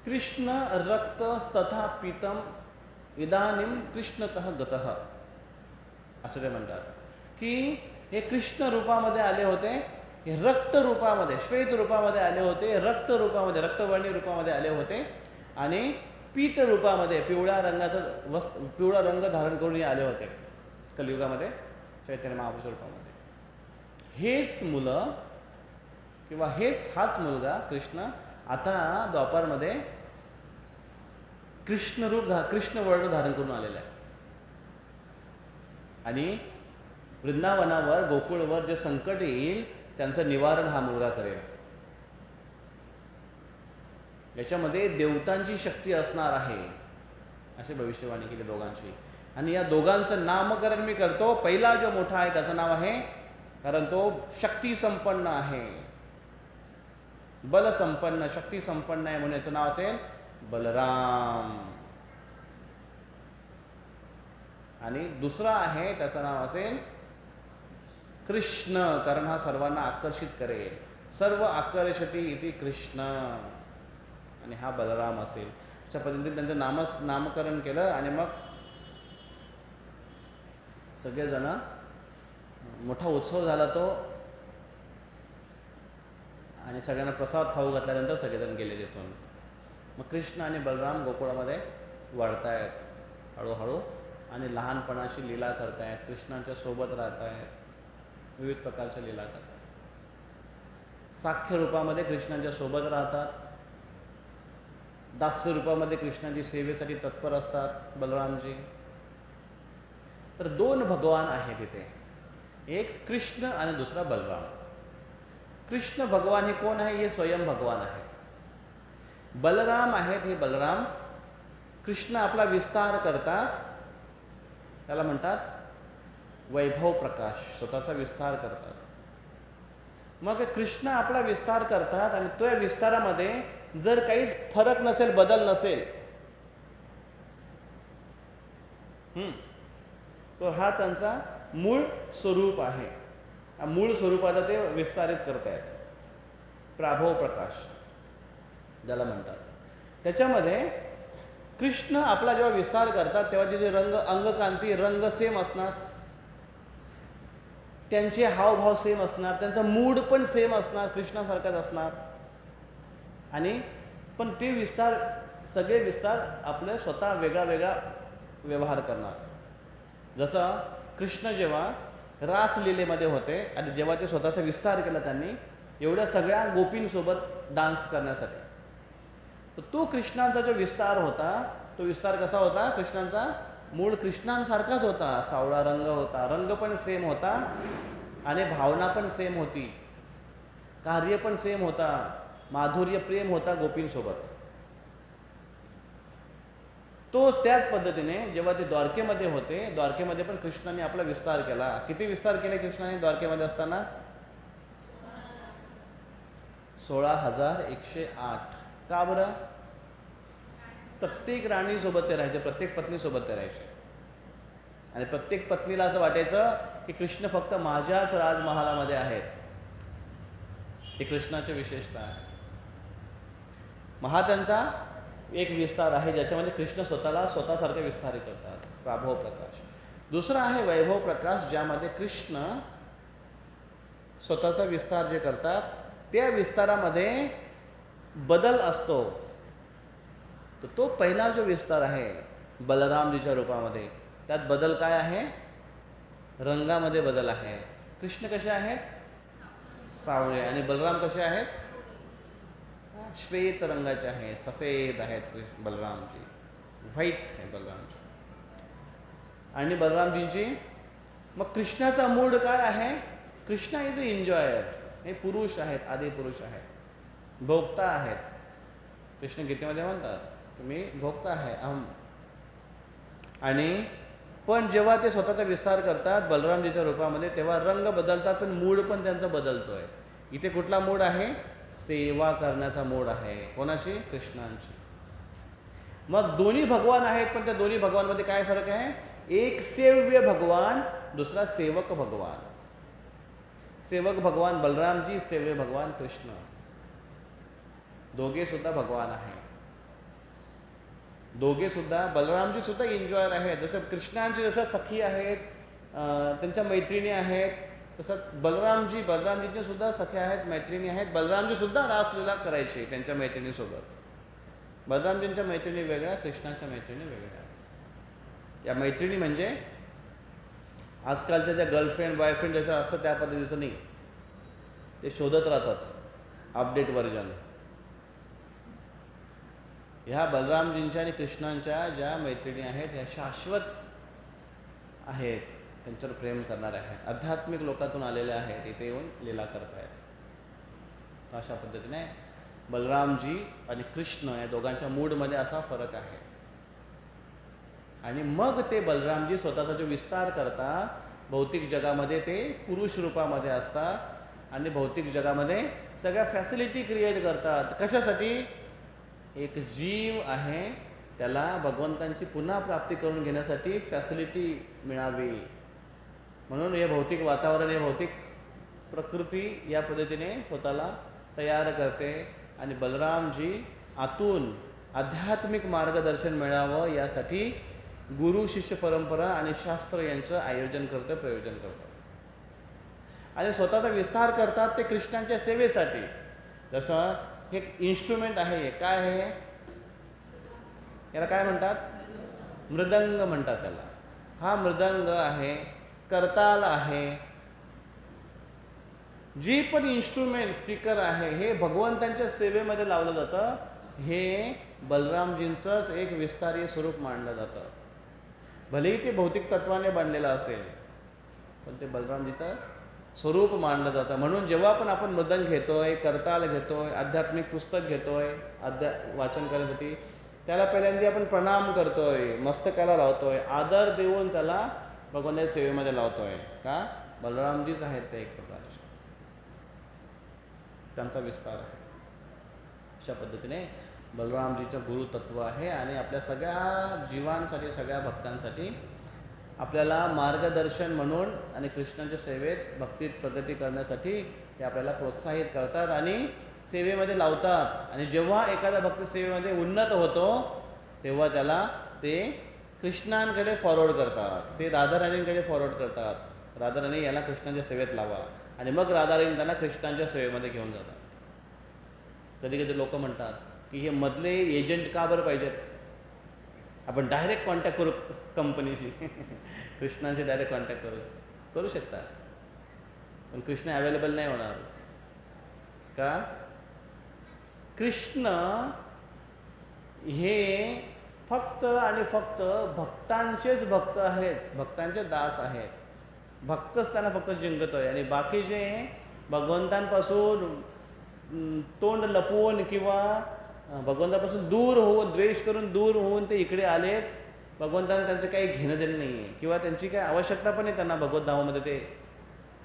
कृष्ण रक्त तथा पीतम इदानीम कृष्णतः गतः असं ते म्हणतात की हे कृष्ण रूपामध्ये आले होते, हे रक्त रूपामध्ये, श्वेत रूपामध्ये आले होते, रक्त रूपामध्ये, रक्तवर्णी रूपामध्ये आले होते. आणि पीत रूपामध्ये, पिवळ्या रंगाचं पिवळा रंग धारण करून आले होते कलियुगामध्ये, चैतन्य महापुरुष रूपामध्ये. हेच मुलं किंवा हाच मुलगा कृष्ण आता द्वापारमध्ये कृष्ण वर्ण धारण करून आलेला आहे. आणि वृंदावनावर गोकुळवर जे संकट येईल त्यांचं निवारण हा मुलगा करेल. याच्यामध्ये देवतांची शक्ती असणार आहे असे भविष्यवाणी केली दोघांची. आणि या दोघांचं नामकरण मी करतो. पहिला जो मोठा आहे त्याचं नाव आहे, कारण तो शक्ती संपन्न आहे, बल संपन्न, शक्ती संपन्न आहे म्हणून याचं नाव असेल बलराम. आणि दुसरा आहे त्याचं नाव असेल कृष्ण, कारण हा सर्वांना आकर्षित करेल. सर्व आकर्षती इति कृष्ण, आणि हा बलराम असेल. अशा पद्धतीने त्यांचं नामकरण केलं. आणि मग सगळेजण, मोठा उत्सव झाला तो, आणि सगळ्यांना प्रसाद खाऊ घातल्यानंतर सगळेजण गेले तिथून. मग कृष्ण आणि बलराम गोकुळामध्ये वाढतायत हळूहळू, आणि लहानपणाची लीला करतायत, कृष्णांच्या सोबत राहतायत, विविध प्रकारच्या लीला करतात. साख्य रूपामध्ये कृष्णांच्या सोबत राहतात, दास्य रूपामध्ये कृष्णाची सेवेसाठी तत्पर असतात बलरामजी. तर दोन भगवान आहेत इथे, एक कृष्ण आणि दुसरा बलराम. कृष्ण भगवान हे कोण आहे? हे स्वयं भगवान आहेत. बलराम आहेत, हे बलराम कृष्ण आपला विस्तार करतात, त्याला म्हणतात वैभव प्रकाश, स्वतःचा विस्तार करतात. मग कृष्ण आपला विस्तार करतात, आणि त्या विस्तारामध्ये जर काहीच फरक नसेल, बदल नसेल, तर हा त्यांचा मूळ स्वरूप आहे. मूळ स्वरूपाला ते विस्तारित करतायत, प्राभव प्रकाश ज्याला म्हणतात. त्याच्यामध्ये कृष्ण आपला जेव्हा विस्तार करतात तेव्हा तिचे अंगकांती रंग सेम असणार, त्यांचे हावभाव सेम असणार, त्यांचा मूड पण सेम असणार, कृष्णासारखाच असणार. आणि पण ते सगळे विस्तार आपले स्वतः वेगळा वेगळा व्यवहार करणार. जसं कृष्ण जेव्हा रासलीलेमध्ये होते आणि जेव्हा ते स्वतःचा विस्तार केला त्यांनी एवढ्या सगळ्या गोपींसोबत डान्स करण्यासाठी, तर तो कृष्णांचा जो विस्तार होता, तो विस्तार कसा होता? कृष्णांचा मूळ कृष्णांसारखाच होता, सावळा रंग होता, रंग पण सेम होता, आणि भावना पण सेम होती, कार्य पण सेम होता, माधुर्य प्रेम होता गोपींसोबत. तो त्याच पद्धतीने जेव्हा ते द्वारकेमध्ये होते, द्वारकेमध्ये पण कृष्णाने आपला विस्तार केला. किती विस्तार केले कृष्णाने द्वारकेमध्ये असताना? 16,108. का बरं? प्रत्येक राणीसोबत ते राहायचे, प्रत्येक पत्नीसोबत ते राहायचे, आणि प्रत्येक पत्नीला असं वाटायचं की कृष्ण फक्त माझ्याच राजमहालामध्ये आहेत. हे कृष्णाची विशेषता आहे. त्यांचा एक विस्तार आहे ज्याच्यामध्ये कृष्ण स्वतःसारखे विस्तार करतात, प्राभव प्रकाश. दुसरा आहे वैभव प्रकाश, ज्यामध्ये कृष्ण स्वतःचा विस्तार जे करतात त्या विस्तारामध्ये बदल असतो. तर तो पहिला जो विस्तार आहे बलरामजीच्या रूपामध्ये, त्यात बदल काय आहे? रंगामध्ये बदल आहे. कृष्ण कसे आहेत? सावळे. आणि बलराम कसे आहेत? श्वेत रंगाचे आहेत, सफेद आहेत बलरामजी, व्हाईट आहे बलरामजी. आणि बलरामजींची मग कृष्णाचा मूड काय आहे? Krishna is a enjoyer. हे पुरुष आहेत, आदी पुरुष आहेत, भोक्ता आहेत. कृष्ण गीतेमध्ये म्हणतात तुम्ही भोक्ता आहे अहम. आणि पण जेव्हा ते स्वतःचा विस्तार करतात बलरामजीच्या रूपामध्ये तेव्हा रंग बदलतात, पण मूड पण त्यांचा बदलतोय. इथे कुठला मूड आहे? सेवा करण्याचा मूड आहे. कोणाची? कृष्णांची. मग दोन्ही भगवान आहेत, पण त्या दोन्ही भगवानमध्ये काय फरक आहे? एक सेव्य भगवान, दुसरा सेवक भगवान. सेवक भगवान बलरामजी, सेव्य भगवान कृष्ण. दोघे सुद्धा भगवान आहेत. दोघे सुद्धा, बलरामजी सुद्धा एन्जॉयर आहेत. जसं कृष्णांची जसं सखी आहेत, त्यांच्या मैत्रिणी आहेत, तसंच बलरामजींचे सुद्धा सख्या आहेत, मैत्रिणी आहेत. बलरामजी सुद्धा रासलीला करायचे त्यांच्या मैत्रिणीसोबत. बलरामजींच्या मैत्रिणी वेगळ्या, कृष्णाच्या मैत्रिणी वेगळ्या. या मैत्रिणी म्हणजे आजकालच्या ज्या गर्लफ्रेंड बॉयफ्रेंड जसं असतं त्या पद्धतीचं नाही. ते शोधत राहतात अपडेट व्हर्जन. ह्या बलरामजींच्या आणि कृष्णांच्या ज्या मैत्रिणी आहेत ह्या शाश्वत आहेत, त्यांच्यावर प्रेम करणारे आहेत, आध्यात्मिक लोकातून आलेले आहेत, इथे येऊन लीला करत आहेत. अशा पद्धतीने बलरामजी आणि कृष्ण या दोघांच्या मूडमध्ये असा फरक आहे. आणि मग ते बलरामजी स्वतःचा जो विस्तार करतात, भौतिक जगामध्ये ते पुरुष रूपामध्ये असतात आणि भौतिक जगामध्ये सगळ्या फॅसिलिटी क्रिएट करतात. कशासाठी? एक जीव आहे त्याला भगवंतांची पुन्हा प्राप्ती करून घेण्यासाठी फॅसिलिटी मिळावी म्हणून हे भौतिक वातावरण, हे भौतिक प्रकृती या पद्धतीने स्वतःला तयार करते. आणि बलरामजी आतून आध्यात्मिक मार्गदर्शन मिळावं यासाठी गुरु शिष्य परंपरा आणि शास्त्र यांचं आयोजन करतं, प्रयोजन करतं. आणि स्वतःचा विस्तार करतात ते कृष्णांच्या सेवेसाठी. जसं एक इन्स्ट्रुमेंट आहे, काय आहे, याला काय म्हणतात? मृदंग म्हणतात त्याला. हा मृदंग आहे, करताल आहे, जी पण इन्स्ट्रुमेंट स्पीकर आहे हे भगवंतांच्या सेवेमध्ये लावलं जातं. हे बलरामजींचंच एक विस्तारीय स्वरूप मानलं जातं. भलेही ते भौतिक तत्वाने बनलेलं असेल पण ते बलरामजीचं स्वरूप मानलं जातं. म्हणून जेव्हा पण आपण मृदंग घेतोय, करताल घेतोय, आध्यात्मिक पुस्तक घेतोय वाचन करण्यासाठी, त्याला पहिल्यांदा आपण प्रणाम करतोय, मस्तकाला लावतोय, आदर देऊन त्याला भगवंताच्या सेवेमध्ये लावतोय. का? बलरामजीच आहेत ते एक प्रकारचे, त्यांचा विस्तार आहे. अशा पद्धतीने बलरामजीचं गुरुतत्व आहे आणि आपल्या सगळ्या जीवांसाठी, सगळ्या भक्तांसाठी आपल्याला मार्गदर्शन म्हणून आणि कृष्णाच्या सेवेत भक्तीत प्रगती करण्यासाठी ते आपल्याला प्रोत्साहित करतात आणि सेवेमध्ये लावतात. आणि जेव्हा एखादा भक्त सेवेमध्ये उन्नत होतो तेव्हा त्याला ते कृष्णांकडे फॉरवर्ड करतात, ते राधाराणींकडे फॉरवर्ड करतात. राधाराणी याला कृष्णाच्या सेवेत लावा आणि मग राधाराणी त्यांना कृष्णांच्या सेवेमध्ये घेऊन जातात. कधी कधी लोक म्हणतात की हे मधले एजंट का बरं पाहिजेत, आपण डायरेक्ट कॉन्टॅक्ट करू कंपनीशी कृष्णाशी डायरेक्ट कॉन्टॅक्ट करू शकता, पण कृष्ण अवेलेबल नाही होणार. का? कृष्ण हे फक्त आणि फक्त भक्तांचेच भक्त आहेत, भक्तांचे दास आहेत. भक्तच त्यांना फक्त जिंकतोय आणि बाकीचे भगवंतांपासून तोंड लपवून किंवा भगवंतापासून दूर होऊन, द्वेष करून दूर होऊन ते इकडे आलेत. भगवंतांना त्यांचं काही घेणं देणं नाही आहे किंवा त्यांची काही आवश्यकता पण आहे त्यांना भगवद्धामामध्ये. ते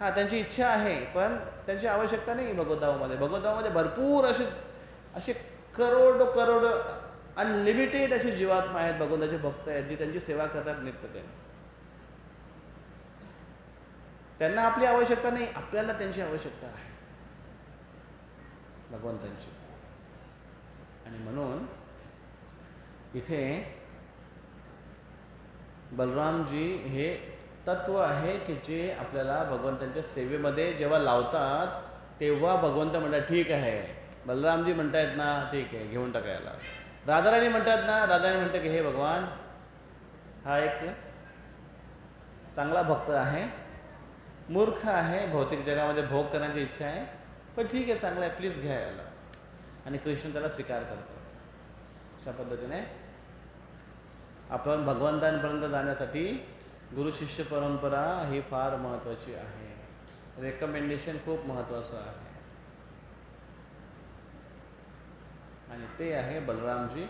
त्यांची इच्छा आहे पण त्यांची आवश्यकता नाही भगवद्धामामध्ये. भगवद्धामामध्ये भरपूर असे करोडो अनलिमिटेड असे जीवात्मा आहेत, भगवंताचे भक्त आहेत, जी त्यांची सेवा करतात नित्यतेने. त्यांना आपली आवश्यकता नाही, आपल्याला त्यांची आवश्यकता आहे भगवंतांची. आणि म्हणून इथे बलरामजी हे तत्व आहे की जे आपल्याला भगवंतांच्या सेवेमध्ये जेव्हा लावतात तेव्हा भगवंत म्हणतात ठीक आहे. बलरामजी म्हणतायत ना, ठीक आहे घेऊन टाका याला. राधाराणी म्हणतात ना, राधाराणी म्हणतात की हे भगवान हा एक चांगला भक्त आहे, मूर्ख आहे, भौतिक जगामध्ये भोग करण्याची इच्छा आहे, पण ठीक आहे चांगला आहे, प्लीज घ्या याला. आणि कृष्ण त्याला स्वीकार करतो. अशा पद्धतीने आपण भगवंतांपर्यंत जाण्यासाठी गुरु शिष्य परंपरा ही फार महत्त्वाची आहे. रेकमेंडेशन खूप महत्त्वाचं आहे आणि ते आहे बलरामजी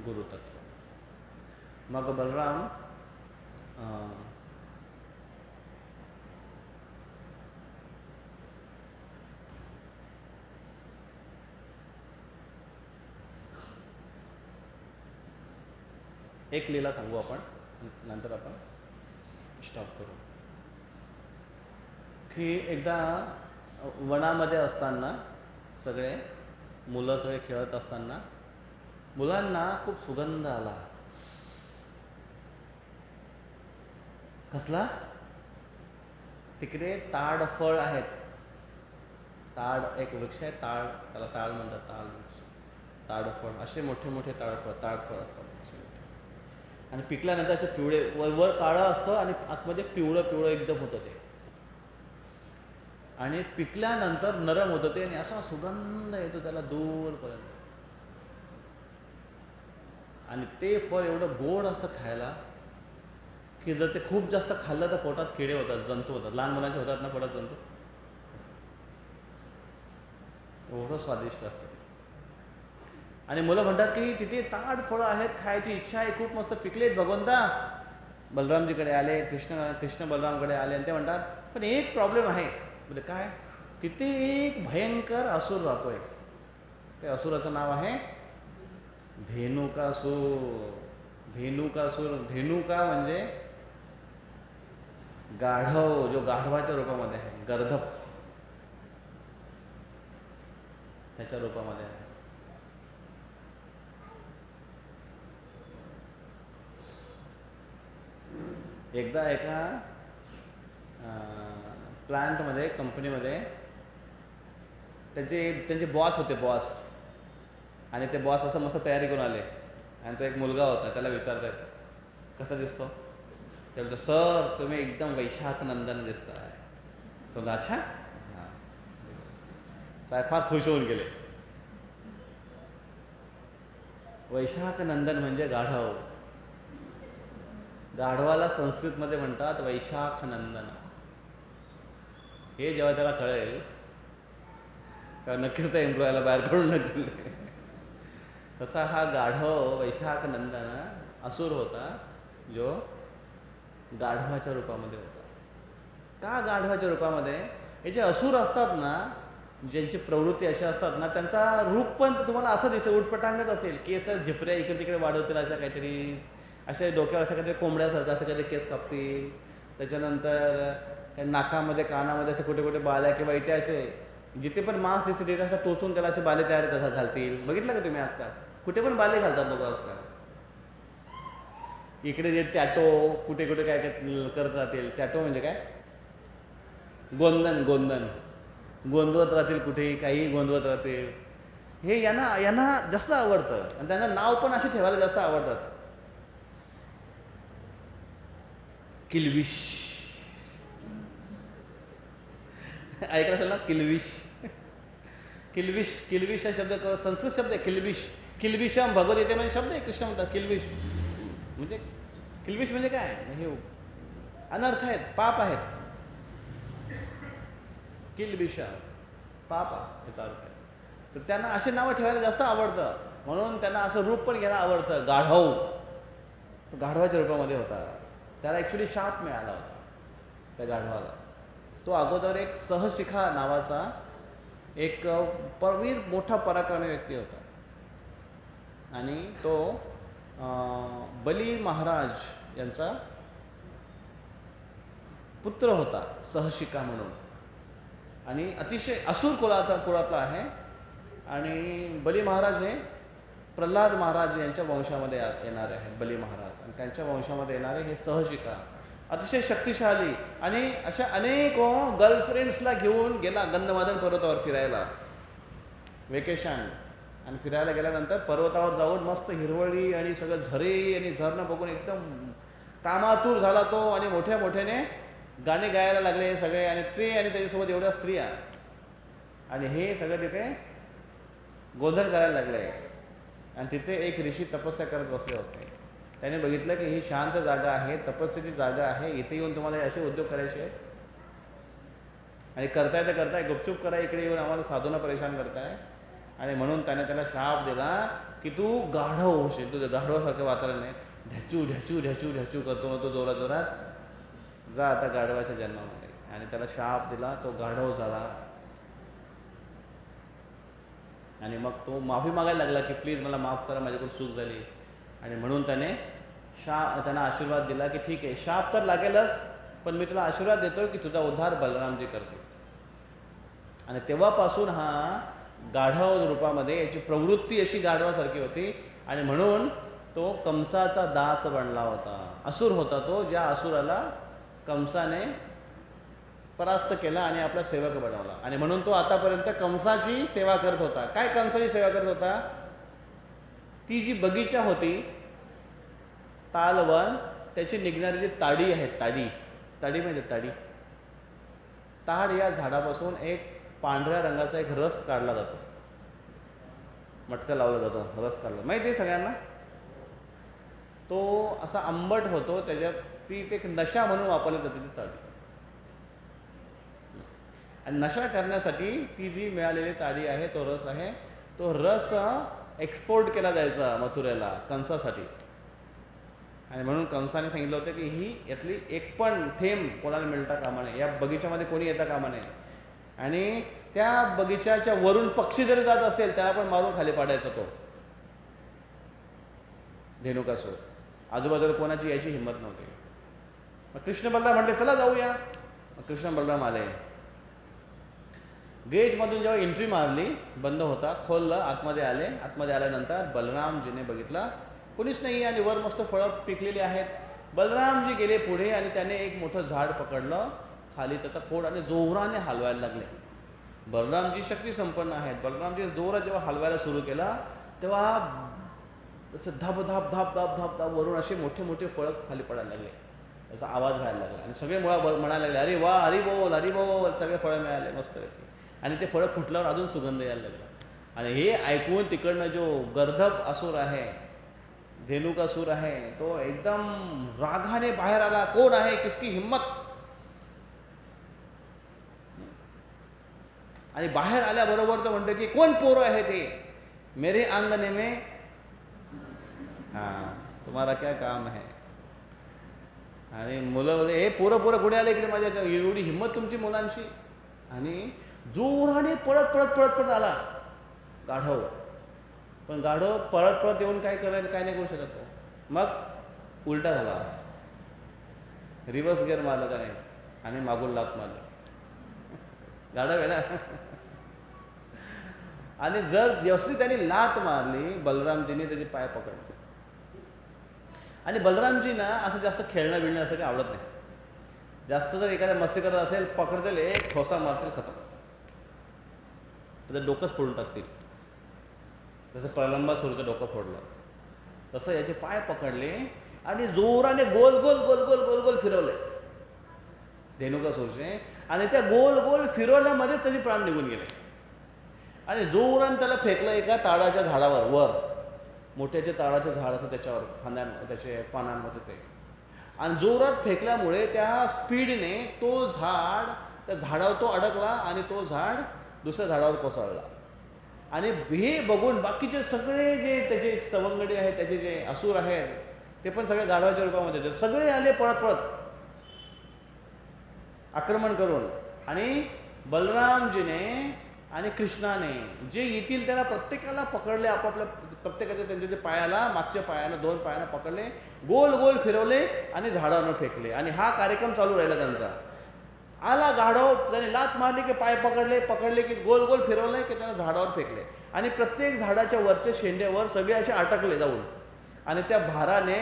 गुरुतत्व. मग बलराम एक लीला सांगू आपण, नंतर आपण स्टॉप करू. की एकदा वनामध्ये असताना सगळे मुलं सगळे खेळत असताना मुलांना खूप सुगंध आला. कसला? तिकडे ताड फळ आहेत. ताड एक वृक्ष आहे, ताड, त्याला ताड म्हणतात, ताड वृक्ष, ताडफळ. असे मोठे मोठे ताडफळ असतात असे मोठे. आणि पिकल्यानंतर असे पिवळे, वर काळं असतं आणि आतमध्ये पिवळं एकदम होतं ते. आणि पिकल्यानंतर नरम होतं ते आणि असा सुगंध येतो त्याला दूरपर्यंत. आणि ते फळ एवढं गोड असतं खायला की जर ते खूप जास्त खाल्लं तर पोटात किडे होतात, जंतू होतात. लहान मुलांचे होतात ना पोटात जंतू, एवढं स्वादिष्ट असतं ते. आणि मुलं म्हणतात की तिथे ताट फळं आहेत, खायची इच्छा आहे, खूप मस्त पिकलेत भगवंता. बलरामजीकडे आले, कृष्ण बलरामकडे आले आणि ते म्हणतात पण एक प्रॉब्लेम आहे. म्हणजे काय? तिथे एक भयंकर असुर राहतोय. ते असुराचं नाव आहे धेनुकासूर. धेनुकासूर, धेनुका म्हणजे गाढव, जो गाढवाच्या रूपामध्ये आहे, गर्दभ त्याच्या रूपामध्ये आहे. एकदा एका प्लांटमध्ये, कंपनीमध्ये त्यांचे बॉस होते, बॉस. आणि ते बॉस असं मस्त तयारी करून आले आणि तो एक मुलगा होता. त्याला विचारतात कसा दिसतो? ते बोलतो सर तुम्ही एकदम वैशाख नंदन दिसताय. समजा अच्छा, हां. साहेब फार खुश होऊन गेले. वैशाख नंदन म्हणजे गाढव. गाढवाला संस्कृतमध्ये म्हणतात वैशाख नंदन. हे जेव्हा त्याला कळेल का नक्कीच त्या एम्प्लॉयला बाहेर काढून दिले. तसा हा गाढव वैशाख नंदन असुर होता, जो गाढवाच्या रूपामध्ये होता. का गाढवाच्या रूपामध्ये? हे जे असुर असतात ना, ज्यांची प्रवृत्ती अशा असतात ना, त्यांचा रूप पण तुम्हाला असं दिसेल, उटपटांगत असेल, केस झिपऱ्या इकडे तिकडे वाढवतील, अशा काहीतरी, अशा डोक्यावर अशा काहीतरी कोंबड्यासारखं असं काहीतरी केस कापतील. त्याच्यानंतर काही नाकामध्ये कानामध्ये असे कुठे कुठे बाल्या किंवा इथे असे जिथे पण मांस दिसते तिथे असं टोचून त्याला असे बाले तयार तसा घालतील. बघितलं का तुम्ही आजकाल? कुठे पण बाले घालतात लोक आजकाल. इकडे जे टॅटो कुठे कुठे काय काय करत राहतील. टॅटो म्हणजे काय? गोंदन, गोंदन गोंदवत राहतील, कुठेही काही गोंदवत राहतील. हे यांना जास्त आवडतं आणि त्यांना नाव पण असे ठेवायला जास्त आवडतात. किल्विश ऐकलं असेल ना? किल्विश. किल्विश, किल्विश हा शब्द संस्कृत शब्द आहे. किल्विश, किल्विषम भगवद्गीते म्हणजे शब्द आहे. कृष्ण म्हणतात किल्विश म्हणजे, किल्विश म्हणजे काय? हे अनर्थ आहेत, पाप आहेत. किल्बिषा पाप याचा अर्थ आहे. तर त्यांना असे नावं ठेवायला जास्त आवडतं, म्हणून त्यांना असं रूप पण घ्यायला आवडतं. गाढव, तो गाढवाच्या रूपामध्ये होता. त्याला ॲक्च्युली शाप मिळाला होता त्या गाढवाला. तो अगोदर एक सहशिखा नावाचा एक परवीर मोठा पराक्रमी व्यक्ती होता आणि तो बली महाराज यांचा पुत्र होता, सहशिका म्हणून. आणि अतिशय असुर कुळातला आहे. आणि बली महाराज हे प्रल्हाद महाराज यांच्या वंशामध्ये येणारे आहेत. बली महाराज आणि त्यांच्या वंशामध्ये येणारे हे सहशिका अतिशय शक्तिशाली. आणि अशा अनेक गर्लफ्रेंड्सला घेऊन गेला गंधमादन पर्वतावर फिरायला, वेकेशन. आणि फिरायला गेल्यानंतर पर्वतावर जाऊन मस्त हिरवळी आणि सगळं झरे आणि झरणं बघून एकदम कामातूर झाला तो. आणि मोठ्या मोठ्याने गाणे गायला लागले सगळे, आणि ते आणि त्याच्यासोबत एवढ्या स्त्रिया, आणि हे सगळं तिथे गोंधळ करायला लागले. आणि तिथे एक ऋषी तपस्या करत बसले होते. त्याने बघितलं की ही शांत जागा आहे, तपस्येची जागा आहे, इथे येऊन तुम्हाला असे उद्योग करायचे आहेत आणि करताय तर करताय, गुपचूप करा, इकडे येऊन आम्हाला साधूंना परेशान करताय. आणि म्हणून त्याने त्याला शाप दिला की तू गाढव होशील, तुझं गाढवासारखं वातावरण आहे, ढ्याचू ढ्याचू ढ्याचू ढ्याचू करतो मग तो जोरात जोरात, जा आता गाढवाच्या जन्मामध्ये. आणि त्याला शाप दिला, तो गाढव झाला. आणि मग तो माफी मागायला लागला की प्लीज मला माफ करा, माझ्याकडून चूक झाली. आणि म्हणून त्यांना आशीर्वाद दिला की ठीक आहे, शाप तर लागेलच, पण मी तुला आशीर्वाद देतो की तुझा उद्धार बलरामजी करतील. आणि तेव्हापासून हा गाढव रूपामध्ये, याची प्रवृत्ती अशी गाढवासारखी होती. आणि म्हणून तो कंसाचा दास बनला होता. असुर होता तो, ज्या असुराला कंसाने परास्त केला आणि आपला सेवक बनवला. आणि म्हणून तो आतापर्यंत कंसाची सेवा करत होता. काय कंसाची सेवा करत होता? ती जी बगीचा होती, तालवन, त्याची निघणारी जी ताडी आहे, ताडी म्हणजे ताडी, ताड या झाडापासून एक पांढऱ्या रंगाचा एक रस काढला जातो, मटका लावला जातो, रस काढला, माहिती आहे सगळ्यांना? तो असा आंबट होतो, त्याच्यात ती एक नशा म्हणून वापरली जाते ती ताडी. आणि नशा करण्यासाठी ती जी मिळालेली ताडी आहे, तो रस आहे, तो रस एक्सपोर्ट केला जायचा मथुरेला कंसासाठी. आणि म्हणून कंसाने सांगितलं होतं की ही यातली एक पण थेंब कोणाला मिळता कामा नये, या बगीच्यामध्ये कोणी येता कामा नये. आणि त्या बगीच्याच्या वरून पक्षी जरी जात असेल त्याला पण मारून खाली पाडायचा तो धेनुकासूर. आजूबाजूला कोणाची यायची हिंमत नव्हती. मग कृष्ण बलराम म्हटले चला जाऊया. मग कृष्ण बलराम आले. गेटमधून जेव्हा एंट्री मारली, बंद होता, खोललं, आतमध्ये आले. आतमध्ये आल्यानंतर बलरामजीने बघितला कोणीच नाही आणि वर मस्त फळं पिकलेली आहेत. बलरामजी गेले पुढे आणि त्याने एक मोठं झाड पकडलं, खाली त्याचा खोड आणि जोराने हलवायला लागले. बलरामजी शक्ती संपन्न आहेत. बलरामजी जोरात जेव्हा हलवायला सुरू केला तेव्हा तसं धाप धाप धाप धाप धाप धाप वरून असे मोठे मोठे फळं खाली पडायला लागले. त्याचा आवाज व्हायला लागला आणि सगळे म्हणायला लागले अरे वा, हरी बोल हरी बोल. सगळे फळं मिळाले मस्तपैकी. आणि ते फळं फुटल्यावर अजून सुगंध यायला लागला. आणि हे ऐकून तिकडनं जो गर्दभ असुर आहे, धेनुकासूर आहे, तो एकदम रागाने बाहेर आला. कोण आहे, किसकी हिम्मत. आणि बाहेर आल्याबरोबर तो म्हणतो की कोण पोरं आहे ते, मेरे आंगणे में, हां तुम्हाला क्या काम है. आणि मुलं बोलले हे पोरं पोरं कुठे आले इकडे माझ्या, एवढी हिंमत तुमची मुलांची. आणि जोराने पळत पळत पळत पळत आला गाढव. पण गाढव पळत पळत येऊन काय करायला, काय नाही करू शकत तो. मग उलटा झाला, रिव्हर्स गिअर मारला त्याने आणि मागून लात मारली. गाढव आहे ना. आणि जशी त्यांनी लात मारली, बलरामजीने त्याचे पाय पकडले. आणि बलरामजींना असं जास्त खेळणं बिळणं असं काही आवडत नाही. जास्त जर एखाद्या मस्ती करत असेल, पकडतील, एक ठोसा मारतील, खतम, त्याचं डोकंच फोडून टाकतील. जसं प्रलंबासूरचं डोकं फोडलं तसं याचे पाय पकडले आणि जोराने गोल गोल गोल गोल गोल गोल फिरवले धेनुकासूरचे. आणि त्या गोल गोल फिरवल्यामध्येच त्याचे प्राण निघून गेले. आणि जोराने त्याला फेकलं एका ताडाच्या झाडावर. वर मोठ्याचे ताडाचे झाड असं त्याच्यावर त्याचे पानांमध्ये ते. आणि जोरात फेकल्यामुळे त्या स्पीडने तो झाड, त्या झाडावर तो अडकला आणि तो झाड दुसऱ्या झाडावर कोसळला. आणि हे बघून बाकीचे सगळे जे त्याचे सवंगडी आहेत, त्याचे जे असुर आहेत, ते पण सगळे गाढवाच्या रूपामध्ये सगळे आले पळत पळत आक्रमण करून. आणि बलरामजीने आणि कृष्णाने जे येतील त्याला प्रत्येकाला पकडले, आपापल्या प्रत्येकाच्या त्यांच्या जे पायाला, मागच्या पायाला, दोन पायाला पकडले, गोल गोल फिरवले आणि झाडावर फेकले. आणि हा कार्यक्रम चालू राहिला त्यांचा. आला गाढव, त्याने लात मारली की पाय पकडले की गोल गोल फिरवले की त्यानं झाडावर फेकले. आणि प्रत्येक झाडाच्या वरच्या शेंड्यावर सगळे असे अटकले जाऊन. आणि त्या भाराने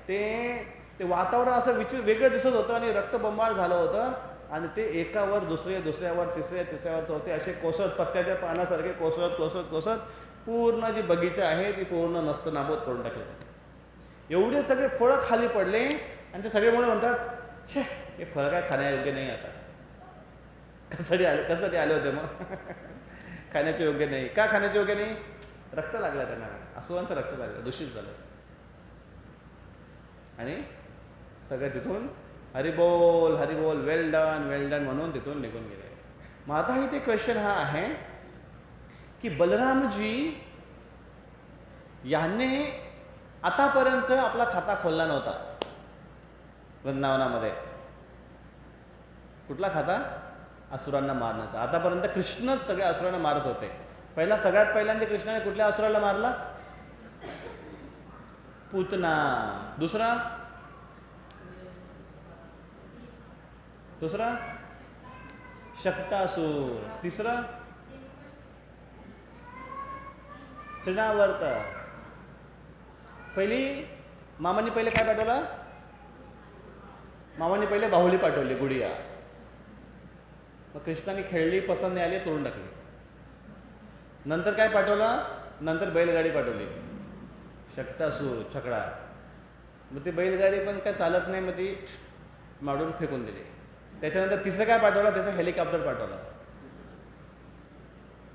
ते वातावरण असं वेगळं दिसत होतं आणि रक्तबंबाळ झालं होतं. आणि ते एकावर दुसरे, दुसऱ्यावर तिसऱ्यावर चौथे असे कोसळत, पत्त्याच्या पानासारखे कोसळत कोसळत कोसळत पूर्ण जी बगीचा आहे ती पूर्ण नस्तनाबूत करून टाकली. एवढे सगळे फळं खाली पडले आणि ते सगळे म्हणून म्हणतात छे, हे फळं काय खाण्यायोग्य नाही. आता कशासाठी आले होते मग. खाण्याचे योग्य नाही. का खाण्याचे योग्य नाही? रक्त लागलं त्यांना, असुरांचं रक्त लागलं, दूषित झालं. आणि सगळे तिथून हरिबोल हरिबोल, वेल डन म्हणून तिथून निघून गेले. मग आता इथे क्वेश्चन हा आहे की बलरामजी याने आतापर्यंत आपला खाता खोलला नव्हता वृंदावनामध्ये. कुठला खाता? असुरांना मारण्याचा. आतापर्यंत कृष्णच सगळ्या असुरांना मारत होते. सगळ्यात पहिल्यांदा कृष्णाने कुठल्या असुराला मारला? पूतना. दुसरा शक्तासूर. तिसरा तृणावर्त. मामांनी पहिले काय पाठवलं? मामांनी पहिले बाहुली पाठवली, गुडिया. मग कृष्णाने खेळली, पसंत नाही आली, तोडून टाकली. नंतर काय पाठवलं? नंतर बैलगाडी पाठवली, शक्तासूर, छकडा. मग ती बैलगाडी पण काय चालत नाही, मग ती मारून फेकून दिली. त्याच्यानंतर तिसरं काय पाठवलं? त्याचं हेलिकॉप्टर पाठवलं,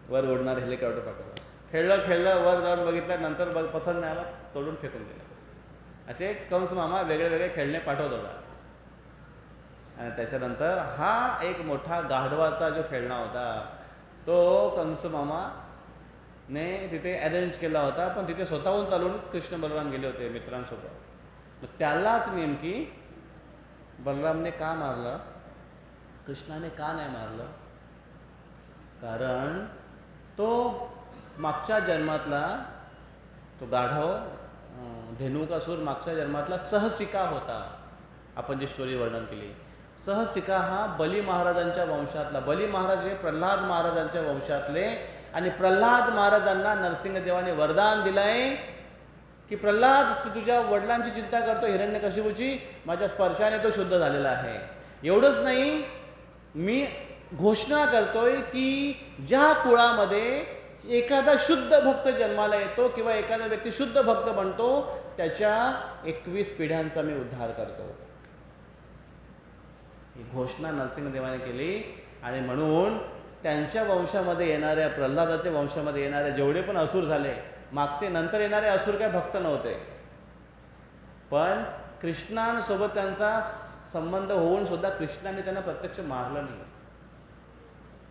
वर उडणार हेलिकॉप्टर पाठवलं. खेळलं वर जाऊन बघितलं, नंतर पसंत नाही आला, तोडून फेकून दिलं. असे कंस मामा वेगळे वेगळे खेळणे पाठवत होता. आणि त्याच्यानंतर हा एक मोठा गाढवाचा जो खेळणा होता तो कंस मामाने तिथे अरेंज केला होता, पण तिथे स्वतःहून चालून कृष्ण बलराम गेले होते मित्रांसोबत. मग त्यालाच नेमकी बलरामने का मारलं, कृष्णाने का नाही मारलं? कारण तो मागच्या जन्मातला तो गाढव धेनुकासूर मागच्या जन्मातला सहसिका होता. आपण जी स्टोरी वर्णन केली, सहसिका हा बली महाराजांच्या वंशातला, बली महाराज हे प्रल्हाद महाराजांच्या वंशातले, आणि प्रल्हाद महाराजांना नरसिंहदेवाने वरदान दिलंय की प्रल्हाद तू तुझ्या वडिलांची चिंता करतो हिरण्यकशिपूची, माझ्या स्पर्शाने तो शुद्ध झालेला आहे. एवढंच नाही, मी घोषणा करतोय की ज्या कुळामध्ये एखादा शुद्ध भक्त जन्माला येतो किंवा एखादा व्यक्ती शुद्ध भक्त बनतो त्याच्या 21 पिढ्यांचा मी उद्धार करतो. ही घोषणा नरसिंहदेवाने केली. आणि म्हणून त्यांच्या वंशामध्ये येणाऱ्या, प्रल्हादाच्या वंशामध्ये येणारे जेवढे पण असुर झाले, मागचे नंतर येणारे असुर काय भक्त नव्हते, पण कृष्णांसोबत त्यांचा संबंध होऊन सुद्धा कृष्णाने त्यांना प्रत्यक्ष मारलं नाही.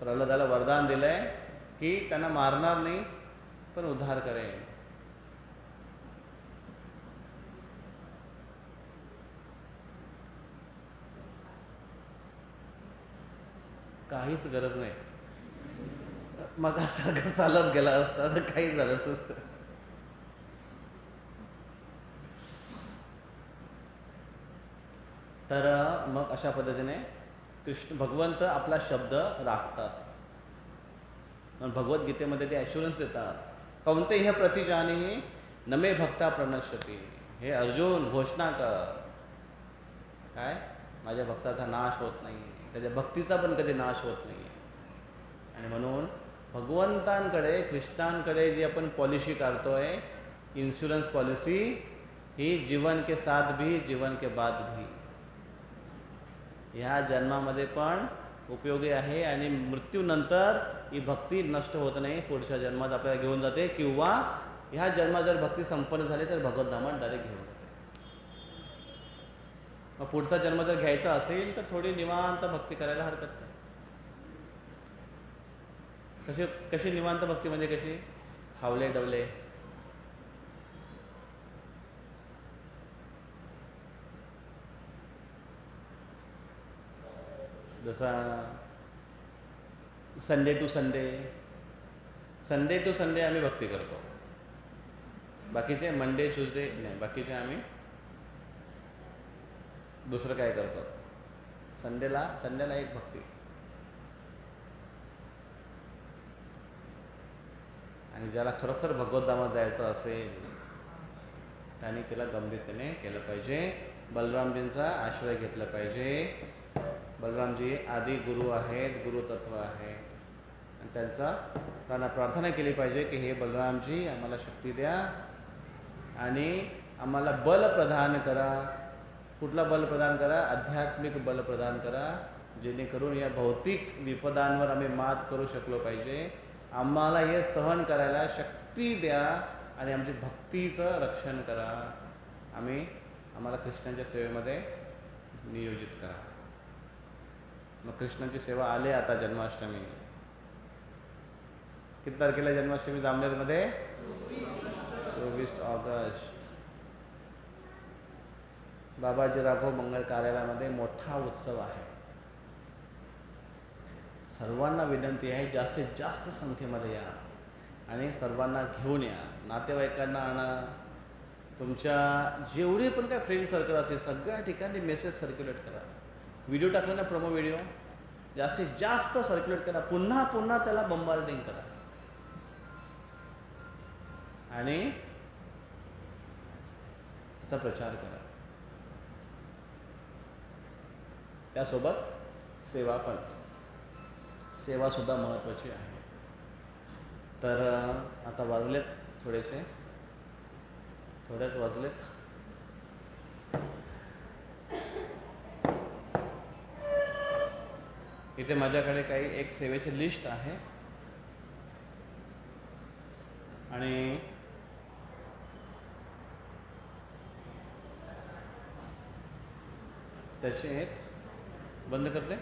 प्रल्हादाला वरदान दिलंय की त्यांना मारणार नाही पण उद्धार करेन. काहीच गरज नाही. मग असं चालत गेला असता तर काही झालं नसतं. तर मग अशा पद्धतीने कृष्ण भगवंत आपला शब्द राखतात. भगवद्गीतेमध्ये ते ॲश्युरन्स देतात, कौन्तेय प्रतिजानीहि न मे भक्ता प्रणश्यति. हे अर्जुन घोषणा कर, काय माझ्या भक्ताचा नाश होत नाही, त्याच्या भक्तीचा पण कधी नाश होत नाही. आणि म्हणून भगवंतांकडे, कृष्णांकडे जी आपण पॉलिसी काढतोय, इन्शुरन्स पॉलिसी, ही जीवन के साथ भी जीवन के बाद भी, ह्या जन्मामध्ये पण उपयोगी आहे आणि मृत्यूनंतर ही भक्ती नष्ट होत नाही, पुढच्या जन्मात आपल्याला घेऊन जाते, किंवा ह्या जन्मात जर भक्ती संपन्न झाली तर भगवद्धामात डायरेक्ट घेऊन जाते. मग पुढचा जन्म जर घ्यायचा असेल तर थोडी निवांत भक्ती करायला हरकत नाही. कशी निवांत भक्ती म्हणजे कशी? हावले डवले, जसा संडे टू संडे आम्ही भक्ती करतो. बाकीचे मंडे ट्यूजडे नाही, बाकीचे आम्ही दुसरं काय करतो. संडेला एक भक्ती. आणि ज्याला खरोखर भगवद्धामात जायचं असेल त्यांनी तिला गंभीरतेने केलं पाहिजे. बलरामजींचा आश्रय घेतला पाहिजे. बलरामजी आदी गुरु आहेत, गुरुतत्व आहे, आणि त्यांना प्रार्थना केली पाहिजे की हे बलरामजी आम्हाला शक्ती द्या आणि आम्हाला बल प्रदान करा. कुठला बल प्रदान करा? आध्यात्मिक बल प्रदान करा, जेणेकरून या भौतिक विपदांवर आम्ही मात करू शकलो पाहिजे. आम्हाला हे सहन करायला शक्ती द्या आणि आमची भक्तीचं रक्षण करा. आम्हाला कृष्णाच्या सेवेमध्ये नियोजित करा. मग कृष्णाची सेवा आले आता जन्माष्टमी. किती तारखेला जन्माष्टमी जामनेरमध्ये? 24 ऑगस्ट. बाबाजी राघव मंगल कार्यालयामध्ये मोठा उत्सव आहे. सर्वांना विनंती आहे जास्तीत जास्त संख्येमध्ये या आणि सर्वांना घेऊन या. नातेवाईकांना आणा. तुमच्या जेवढे पण काय फ्रेंड सर्कल असेल सगळ्या ठिकाणी मेसेज सर्क्युलेट करा. व्हिडिओ टाकला ना, प्रोमो व्हिडिओ जास्तीत जास्त सर्क्युलेट करा. पुन्हा पुन्हा त्याला बंबार्डिंग करा आणि त्याचा प्रचार करा. त्यासोबत सेवासुद्धा महत्त्वाची आहे. तर आता थोडेच वाजलेत. इथे माझ्याकडे काही एक सेवेची लिस्ट आहे आणि त्याचे आहेत बंद करते.